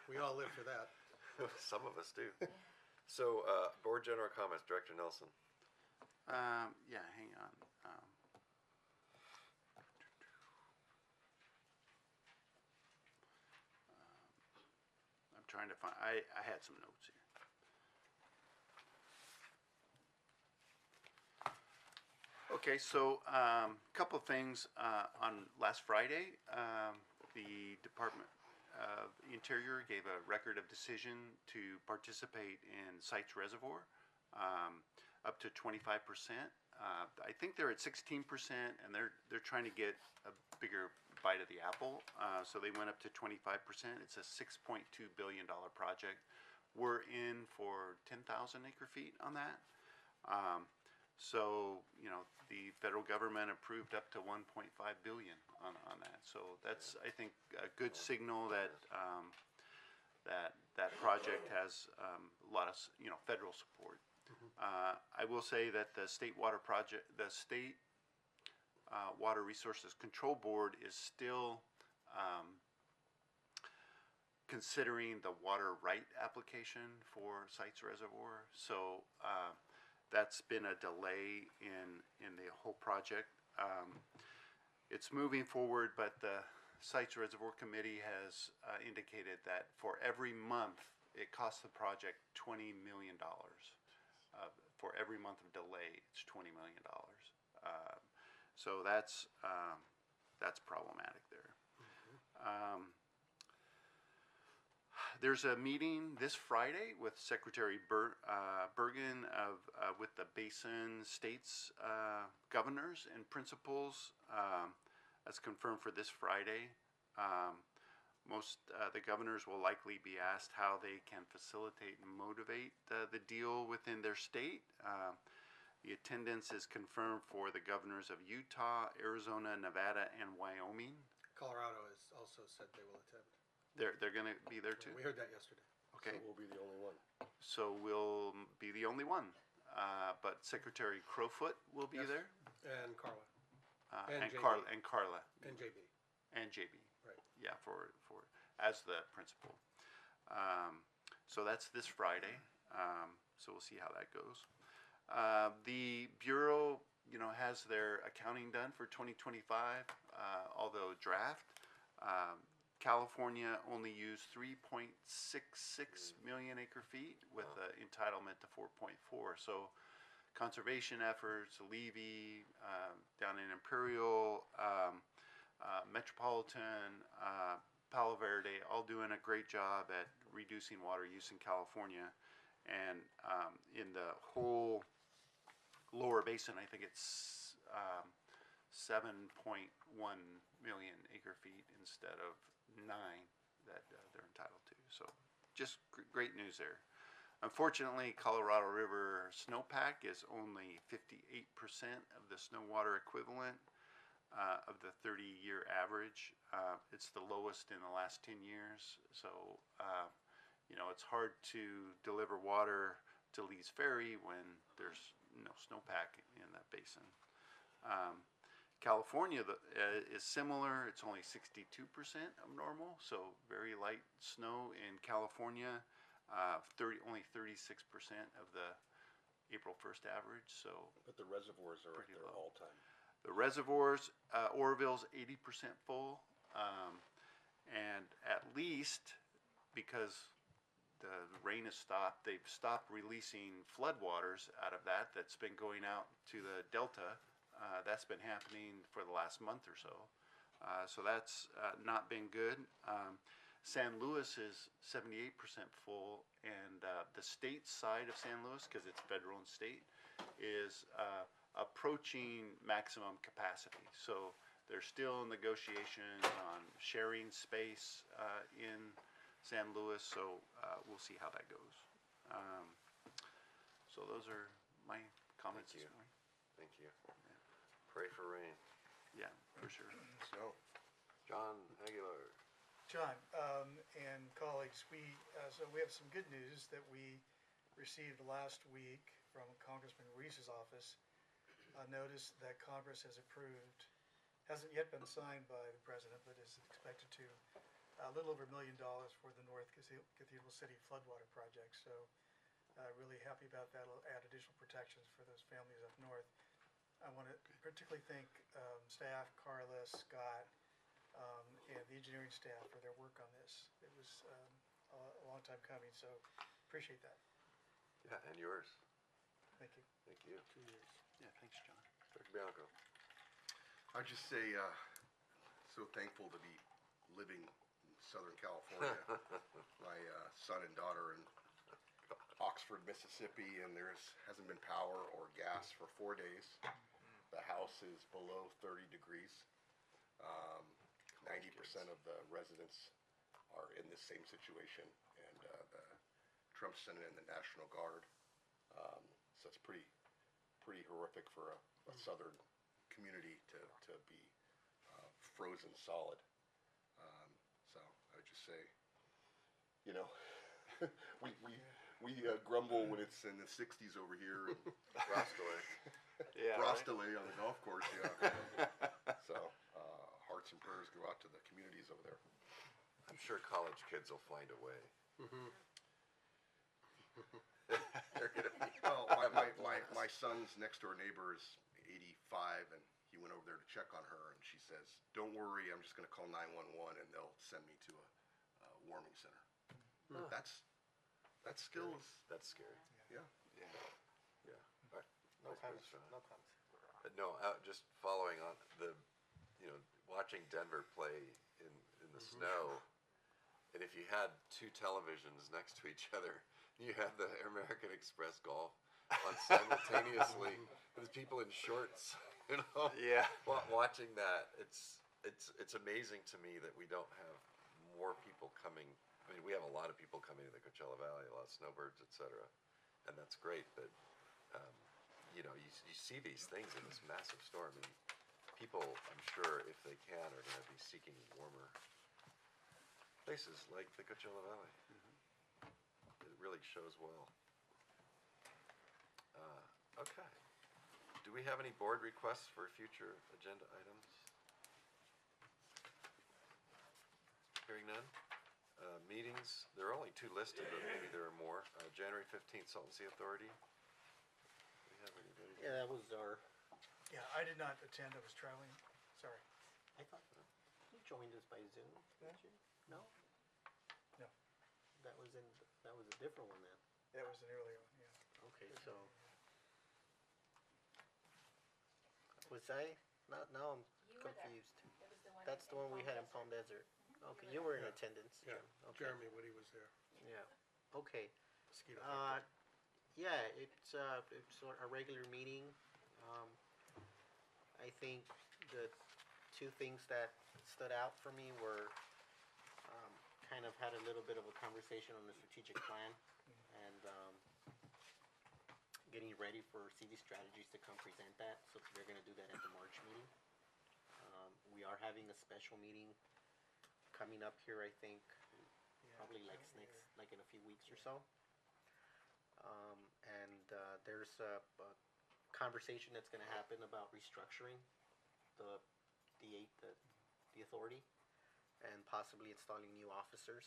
[SPEAKER 3] We all live for that.
[SPEAKER 1] Some of us do. So, board general comments, Director Nelson.
[SPEAKER 7] yeah, hang on. I'm trying to find, I had some notes here. Okay, so, couple of things, on last Friday, the Department of Interior gave a record of decision to participate in Sites Reservoir, up to 25%. I think they're at 16%, and they're trying to get a bigger bite of the apple, so they went up to 25%. It's a $6.2 billion project. We're in for 10,000 acre feet on that. So, you know, the federal government approved up to 1.5 billion on that. So that's, I think, a good signal that, that project has, a lot of, you know, federal support. I will say that the state water project, the state, Water Resources Control Board is still, considering the water right application for Sites Reservoir. So, that's been a delay in the whole project. It's moving forward, but the Sites Reservoir Committee has indicated that for every month, it costs the project $20 million. For every month of delay, it's $20 million. So that's problematic there. There's a meeting this Friday with Secretary Bergen of, with the Basin States governors and principals. That's confirmed for this Friday. Most the governors will likely be asked how they can facilitate and motivate the deal within their state. The attendance is confirmed for the governors of Utah, Arizona, Nevada, and Wyoming.
[SPEAKER 3] Colorado has also said they will attend.
[SPEAKER 7] They're going to be there too?
[SPEAKER 3] We heard that yesterday.
[SPEAKER 7] Okay.
[SPEAKER 4] So we'll be the only one.
[SPEAKER 7] So we'll be the only one. But Secretary Crowfoot will be
[SPEAKER 3] Yes.
[SPEAKER 7] there.
[SPEAKER 3] And Carla.
[SPEAKER 7] And
[SPEAKER 3] JB.
[SPEAKER 7] Carla. And Carla.
[SPEAKER 3] And JB.
[SPEAKER 7] And JB.
[SPEAKER 3] Right.
[SPEAKER 7] Yeah, for as the principal. So that's this Friday. So we'll see how that goes. The Bureau, you know, has their accounting done for 2025, although draft. California only used 3.66 million acre feet with an entitlement to 4.4. So conservation efforts, Levy, down in Imperial, Metropolitan, Palo Verde, all doing a great job at reducing water use in California. And in the whole lower basin, I think it's 7.1 million acre feet instead of 9 that they're entitled to. So just great news there. Unfortunately, Colorado River snowpack is only 58% of the snow water equivalent of the 30-year average. It's the lowest in the last 10 years. So, you know, it's hard to deliver water to Lee's Ferry when there's no snowpack in that basin. California is similar. It's only 62% of normal, so very light snow in California. Only 36% of the April 1st average. So,
[SPEAKER 4] But the reservoirs are at
[SPEAKER 7] Pretty
[SPEAKER 4] their
[SPEAKER 7] low.
[SPEAKER 4] all-time.
[SPEAKER 7] the reservoirs, Oroville's 80% full, and at least because the rain has stopped, they've stopped releasing floodwaters out of that. That's been going out to the delta. That's been happening for the last month or so. So that's not been good. San Luis is 78% full, and the state side of San Luis, because it's federal and state, is approaching maximum capacity. So they're still in negotiations on sharing space in San Luis, so we'll see how that goes. So those are my comments this morning.
[SPEAKER 1] Thank you. Pray for rain.
[SPEAKER 7] Yeah, for sure.
[SPEAKER 4] So,
[SPEAKER 1] John Aguilar.
[SPEAKER 12] John, and colleagues, so we have some good news that we received last week from Congressman Ruiz's office. A notice that Congress has approved, hasn't yet been signed by the president, but is expected to, a little over $1 million for the North Cathedral City floodwater project. So, really happy about that. It'll add additional protections for those families up north. I want to particularly thank staff, Carla, Scott, and the engineering staff for their work on this. It was a long time coming, so appreciate that.
[SPEAKER 1] Yeah, and yours.
[SPEAKER 12] Thank you.
[SPEAKER 1] Thank you.
[SPEAKER 3] 2 years.
[SPEAKER 7] Yeah, thanks, John.
[SPEAKER 1] Dr. Bianco.
[SPEAKER 4] I'd just say, so thankful to be living in Southern California. My son and daughter in Oxford, Mississippi, and hasn't been power or gas for 4 days. The house is below 30 degrees. 90% of the residents are in this same situation, and the Trump sent in the National Guard. So it's pretty horrific for a southern community to be frozen solid. So I would just say, you know, we grumble when it's in the 60s over here and
[SPEAKER 1] Rostaway.
[SPEAKER 5] Yeah,
[SPEAKER 4] Rostaway on the golf course. Yeah. So hearts and prayers go out to the communities over there.
[SPEAKER 1] I'm sure college kids will find a way. They're gonna be.
[SPEAKER 4] Well, my son's next door neighbor is 85, and he went over there to check on her, and she says, "Don't worry, I'm just going to call 911, and they'll send me to a warming center." That's still is
[SPEAKER 1] That's scary.
[SPEAKER 4] yeah.
[SPEAKER 1] Yeah. All right.
[SPEAKER 10] No
[SPEAKER 1] Vice
[SPEAKER 10] comments,
[SPEAKER 1] President.
[SPEAKER 10] no comments.
[SPEAKER 1] No, just following on watching Denver play in the snow, and if you had two televisions next to each other, you had the American Express golf on simultaneously with people in shorts,
[SPEAKER 5] Yeah.
[SPEAKER 1] watching that. It's amazing to me that we don't have more people coming. I mean, we have a lot of people coming to the Coachella Valley, a lot of snowbirds, etc., and that's great. But you see these things in this massive storm, and people, I'm sure, if they can, are going to be seeking warmer places like the Coachella Valley. It really shows well. Okay. Do we have any board requests for future agenda items? Hearing none. Meetings, there are only two listed, but maybe there are more. January 15th, Salton Sea Authority. Do we have anybody?
[SPEAKER 10] Yeah, that was our,
[SPEAKER 12] Yeah, I did not attend, I was traveling, sorry.
[SPEAKER 10] I thought you joined us by Zoom, didn't you? No?
[SPEAKER 12] No.
[SPEAKER 10] That was a different one then.
[SPEAKER 12] That was an earlier one, yeah.
[SPEAKER 10] Okay, so. Was I? Now I'm confused. That's the one we had in Palm Desert. Okay, you were in attendance,
[SPEAKER 3] Yeah,
[SPEAKER 10] Jim. Okay.
[SPEAKER 3] Jeremy Woody was there.
[SPEAKER 10] Yeah, okay.
[SPEAKER 3] Mosquito
[SPEAKER 10] Yeah, it's a regular meeting. I think the two things that stood out for me were, kind of had a little bit of a conversation on the strategic plan and, getting ready for CV Strategies to come present that, so they're gonna do that at the March meeting. We are having a special meeting coming up here, I think, probably like in a few weeks or so. There's a conversation that's gonna happen about restructuring the authority and possibly installing new officers,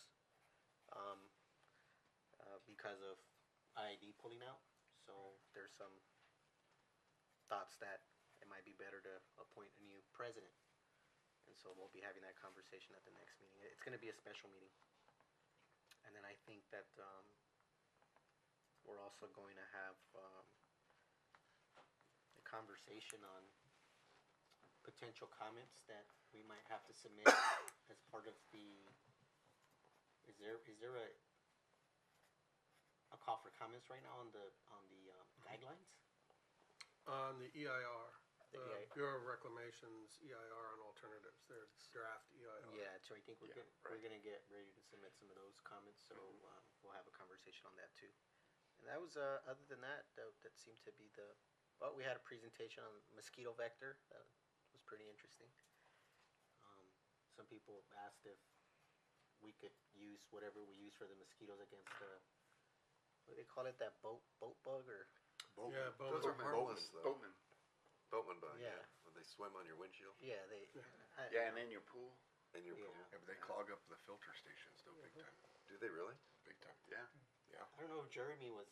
[SPEAKER 10] because of IID pulling out. So there's some thoughts that it might be better to appoint a new president. And so we'll be having that conversation at the next meeting. It's gonna be a special meeting. And then I think that, we're also going to have, a conversation on potential comments that we might have to submit as part of the, is there a call for comments right now on the guidelines?
[SPEAKER 3] On the EIR,
[SPEAKER 10] The
[SPEAKER 3] the
[SPEAKER 10] EIR.
[SPEAKER 3] Bureau of Reclamation's EIR on alternatives, their draft EIR.
[SPEAKER 10] Yeah, so I think we're gonna get ready to submit some of those comments, so, we'll have a conversation on that too. And that was, other than that seemed to be well, we had a presentation on mosquito vector, that was pretty interesting. Some people asked if we could use whatever we use for the mosquitoes against what do they call it, that boat bug or?
[SPEAKER 3] Yeah,
[SPEAKER 1] Those are harmless, though. Boatman bug,
[SPEAKER 10] Yeah.
[SPEAKER 1] when they swim on your windshield
[SPEAKER 10] Yeah,
[SPEAKER 7] Yeah, and in your pool.
[SPEAKER 1] and your
[SPEAKER 10] Yeah.
[SPEAKER 1] pool.
[SPEAKER 4] Yeah, but they clog up the filter stations though, big time,
[SPEAKER 1] Do they really?
[SPEAKER 4] big time.
[SPEAKER 7] Yeah.
[SPEAKER 4] Yeah,
[SPEAKER 10] I don't know if Jeremy was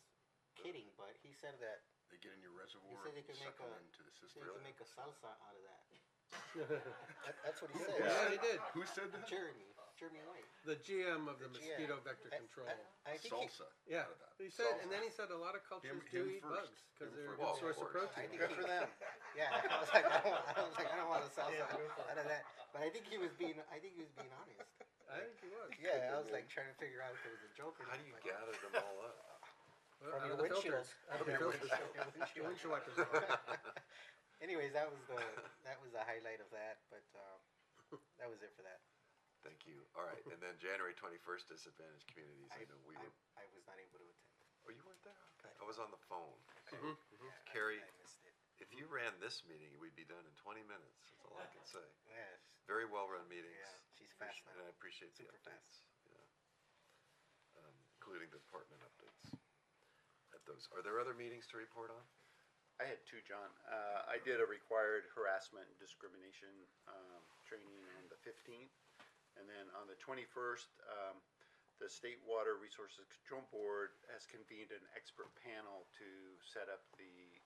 [SPEAKER 10] kidding, but he said that
[SPEAKER 4] they get in your reservoir
[SPEAKER 10] said they
[SPEAKER 4] and
[SPEAKER 10] could
[SPEAKER 4] suck
[SPEAKER 10] make
[SPEAKER 4] them
[SPEAKER 10] a-
[SPEAKER 4] into the
[SPEAKER 10] he
[SPEAKER 4] system.
[SPEAKER 10] said you can make a salsa out of that. That's what he said.
[SPEAKER 3] Yeah, they did.
[SPEAKER 4] Who said that?
[SPEAKER 10] Jeremy. steered me away.
[SPEAKER 3] The GM of the
[SPEAKER 10] The
[SPEAKER 3] mosquito
[SPEAKER 10] GM.
[SPEAKER 3] vector control.
[SPEAKER 10] I think he,
[SPEAKER 1] Salsa.
[SPEAKER 3] Yeah,
[SPEAKER 1] out of that.
[SPEAKER 3] he said, and
[SPEAKER 1] Salsa.
[SPEAKER 3] then he said a lot of cultures
[SPEAKER 1] Him
[SPEAKER 3] do eat
[SPEAKER 1] first.
[SPEAKER 3] bugs because
[SPEAKER 1] Him
[SPEAKER 3] they're a
[SPEAKER 1] first.
[SPEAKER 3] good source of
[SPEAKER 1] Well, of course.
[SPEAKER 10] I
[SPEAKER 3] protein.
[SPEAKER 10] think
[SPEAKER 7] Good for them.
[SPEAKER 10] yeah, I was like, I don't want a salsa out of that. But I think he was being honest.
[SPEAKER 3] I think he was.
[SPEAKER 10] Yeah, I was like trying to figure out if it was a joke or
[SPEAKER 1] How
[SPEAKER 10] not.
[SPEAKER 1] do you
[SPEAKER 10] but-
[SPEAKER 1] gather them all up?
[SPEAKER 3] Well,
[SPEAKER 10] From
[SPEAKER 3] out
[SPEAKER 10] your
[SPEAKER 3] of the
[SPEAKER 10] windshield.
[SPEAKER 3] filters. Out of the
[SPEAKER 10] From your
[SPEAKER 3] filters.
[SPEAKER 10] windshield.
[SPEAKER 3] The windshield wipers. are on.
[SPEAKER 10] Anyways, that was the highlight of that, but that was it for that.
[SPEAKER 1] Thank you. All right, and then January 21st, Disadvantaged Communities. I know we were,
[SPEAKER 10] I was not able to attend.
[SPEAKER 1] oh, you weren't there? Okay. I was on the phone.
[SPEAKER 10] Yeah,
[SPEAKER 1] Carrie,
[SPEAKER 10] I missed it.
[SPEAKER 1] if you ran this meeting, we'd be done in 20 minutes. That's all I can say.
[SPEAKER 10] Yes.
[SPEAKER 1] Very well-run meetings.
[SPEAKER 10] Yeah, she's fast
[SPEAKER 1] And
[SPEAKER 10] now.
[SPEAKER 1] I appreciate the
[SPEAKER 10] Super
[SPEAKER 1] updates. Yeah. Including the department updates at those. Are there other meetings to report on?
[SPEAKER 7] I had two, John. I did a required harassment and discrimination training on the 15th. And then on the 21st, the State Water Resources Control Board has convened an expert panel to set up the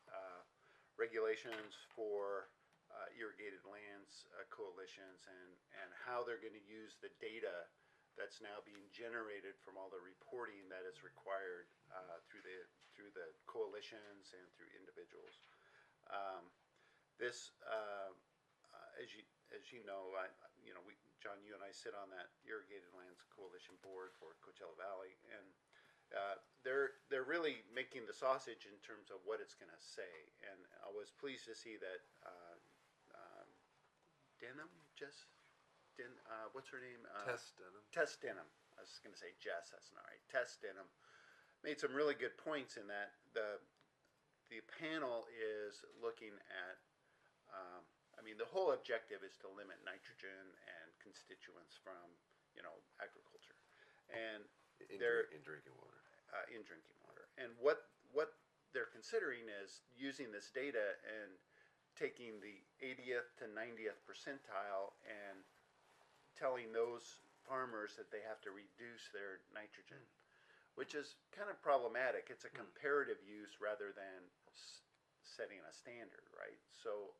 [SPEAKER 7] regulations for irrigated lands coalitions and how they're going to use the data that's now being generated from all the reporting that is required through the coalitions and through individuals. As you know, John, you and I sit on that Irrigated Lands Coalition Board for Coachella Valley, and they're really making the sausage in terms of what it's going to say. And I was pleased to see that what's her name?
[SPEAKER 1] Tess Denham.
[SPEAKER 7] Tess Denham. I was going to say Jess. That's not right. Tess Denham made some really good points in that the panel is looking at. The whole objective is to limit nitrogen and constituents from agriculture, and
[SPEAKER 1] In drinking water.
[SPEAKER 7] in drinking water. And what they're considering is using this data and taking the 80th to 90th percentile and telling those farmers that they have to reduce their nitrogen, which is kind of problematic. It's a comparative use rather than setting a standard, right? So,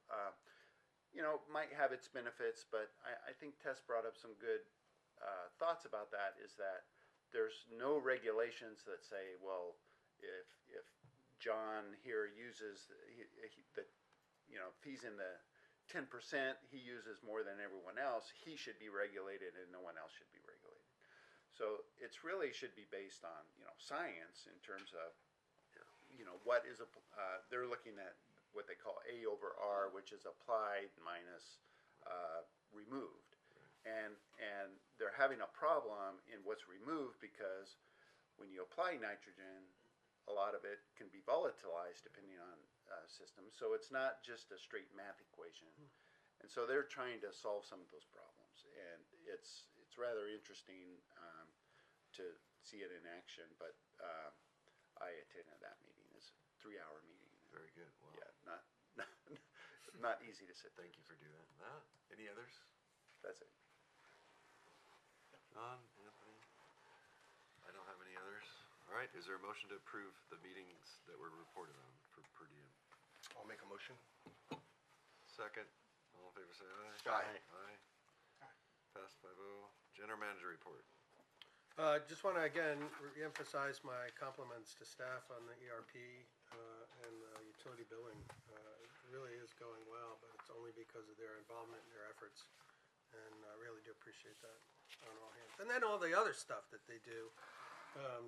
[SPEAKER 7] might have its benefits, but I think Tess brought up some good thoughts about that, is that there's no regulations that say, well, if John here uses if he's in the 10%, he uses more than everyone else, he should be regulated and no one else should be regulated. So it's really should be based on science in terms of what is they're looking at what they call A over R, which is applied minus removed. And they're having a problem in what's removed because when you apply nitrogen, a lot of it can be volatilized depending on systems. So it's not just a straight math equation. And so they're trying to solve some of those problems. And it's rather interesting to see it in action. But I attended that meeting. It's a 3-hour meeting.
[SPEAKER 1] Very good. Wow.
[SPEAKER 7] Yeah, not easy to sit.
[SPEAKER 1] Thank you for doing that. Matt, any others?
[SPEAKER 7] That's it.
[SPEAKER 1] John, Anthony? I don't have any others. All right, is there a motion to approve the meetings that were reported on for per diem?
[SPEAKER 4] I'll make a motion.
[SPEAKER 1] Second, all in favor say aye.
[SPEAKER 4] Aye.
[SPEAKER 1] Aye. Passed 5-0. General manager report.
[SPEAKER 3] Just want to again re-emphasize my compliments to staff on the ERP and utility billing. It really is going well, but it's only because of their involvement and their efforts. And I really do appreciate that on all hands. And then all the other stuff that they do,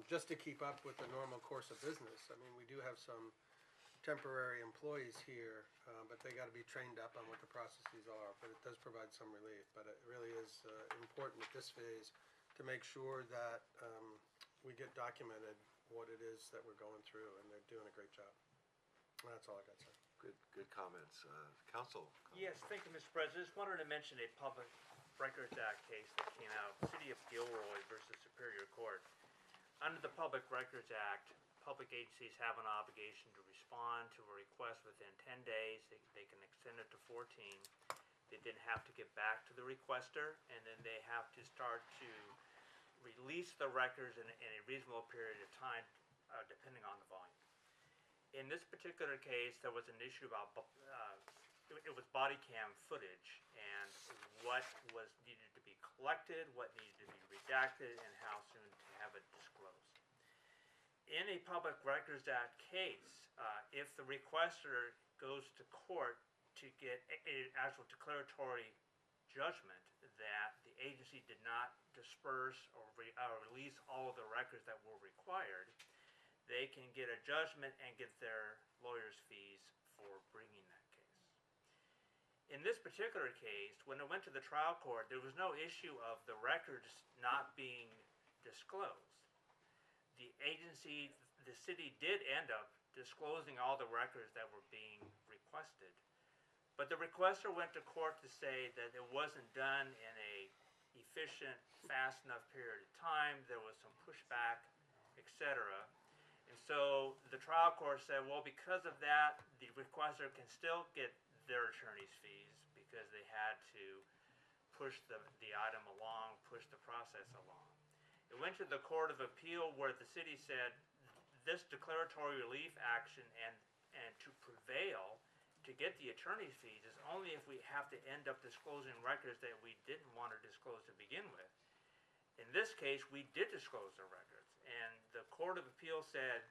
[SPEAKER 3] just to keep up with the normal course of business. I mean, we do have some temporary employees here, but they got to be trained up on what the processes are. But it does provide some relief. But it really is important at this phase to make sure that we get documented what it is that we're going through, and they're doing a great job. And that's all I got to say.
[SPEAKER 1] Good comments. Council?
[SPEAKER 9] Yes, thank you, Mr. President. Just wanted to mention a Public Records Act case that came out, City of Gilroy versus Superior Court. Under the Public Records Act, public agencies have an obligation to respond to a request within 10 days. They can extend it to 14. They then have to get back to the requester, and then they have to start to release the records in a reasonable period of time, depending on the volume. In this particular case, there was an issue about, it it was body cam footage and what was needed to be collected, what needed to be redacted, and how soon to have it disclosed. In a Public Records Act case, if the requester goes to court to get an actual declaratory judgment that the agency did not disperse or release all of the records that were required, they can get a judgment and get their lawyer's fees for bringing that case. In this particular case, when it went to the trial court, there was no issue of the records not being disclosed. The agency, the city did end up disclosing all the records that were being requested. But the requester went to court to say that it wasn't done in a efficient, fast enough period of time, there was some pushback, etc. And so the trial court said, well, because of that, the requester can still get their attorney's fees because they had to push the item along, push the process along. It went to the Court of Appeal where the city said this declaratory relief action and to prevail to get the attorney's fees is only if we have to end up disclosing records that we didn't want to disclose to begin with. In this case, we did disclose the records, and the Court of Appeal said,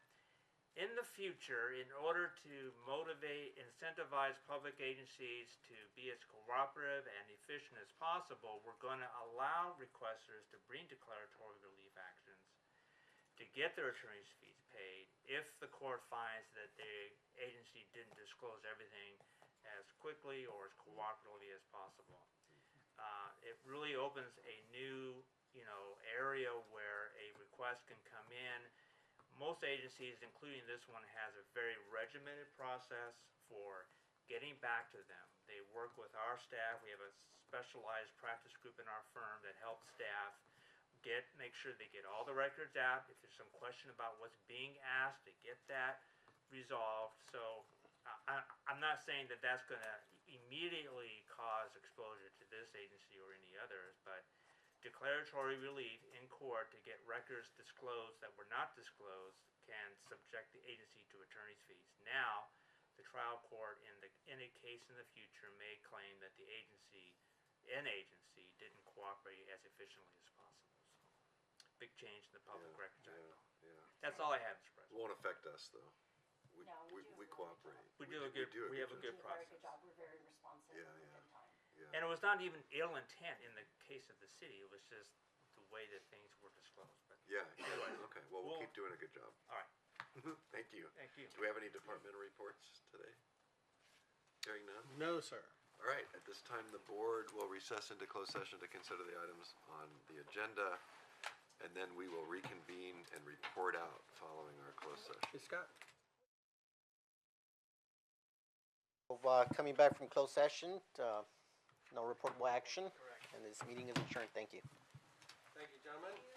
[SPEAKER 9] in the future, in order to motivate, incentivize public agencies to be as cooperative and efficient as possible, we're going to allow requesters to bring declaratory relief actions to get their attorney's fees paid if the court finds that the agency didn't disclose everything as quickly or as cooperatively as possible. It really opens a new, area where a request can come in. Most agencies, including this one, has a very regimented process for getting back to them. They work with our staff. We have a specialized practice group in our firm that helps staff make sure they get all the records out. If there's some question about what's being asked, to get that resolved. So I'm not saying that that's going to immediately cause exposure to this agency or any others, but declaratory relief in court to get records disclosed that were not disclosed can subject the agency to attorney's fees. Now, the trial court in a case in the future may claim that the agency didn't cooperate as efficiently as possible. So, big change in the Public Records Act.
[SPEAKER 1] Yeah.
[SPEAKER 9] That's all I have, Mr.
[SPEAKER 1] It
[SPEAKER 9] President.
[SPEAKER 1] won't affect us, though.
[SPEAKER 2] No,
[SPEAKER 1] We cooperate.
[SPEAKER 9] We do a good
[SPEAKER 1] job.
[SPEAKER 9] process.
[SPEAKER 2] job, we're very responsive
[SPEAKER 1] Yeah,
[SPEAKER 2] and
[SPEAKER 1] yeah.
[SPEAKER 2] on time.
[SPEAKER 1] Yeah.
[SPEAKER 9] And it was not even ill intent in the case of the city. It was just the way that things were disclosed. But
[SPEAKER 1] Yeah, okay, well, we'll
[SPEAKER 9] We'll-
[SPEAKER 1] keep doing a good job.
[SPEAKER 9] all right,
[SPEAKER 1] Thank you.
[SPEAKER 9] thank you.
[SPEAKER 1] Do we have any departmental reports today? Hearing none?
[SPEAKER 3] No, sir.
[SPEAKER 1] All right, at this time, the board will recess into closed session to consider the items on the agenda, and then we will reconvene and report out following our closed session.
[SPEAKER 3] Hey, Scott?
[SPEAKER 10] Coming back from closed session, no reportable action, and this meeting is adjourned. Thank you.
[SPEAKER 3] Thank you, gentlemen.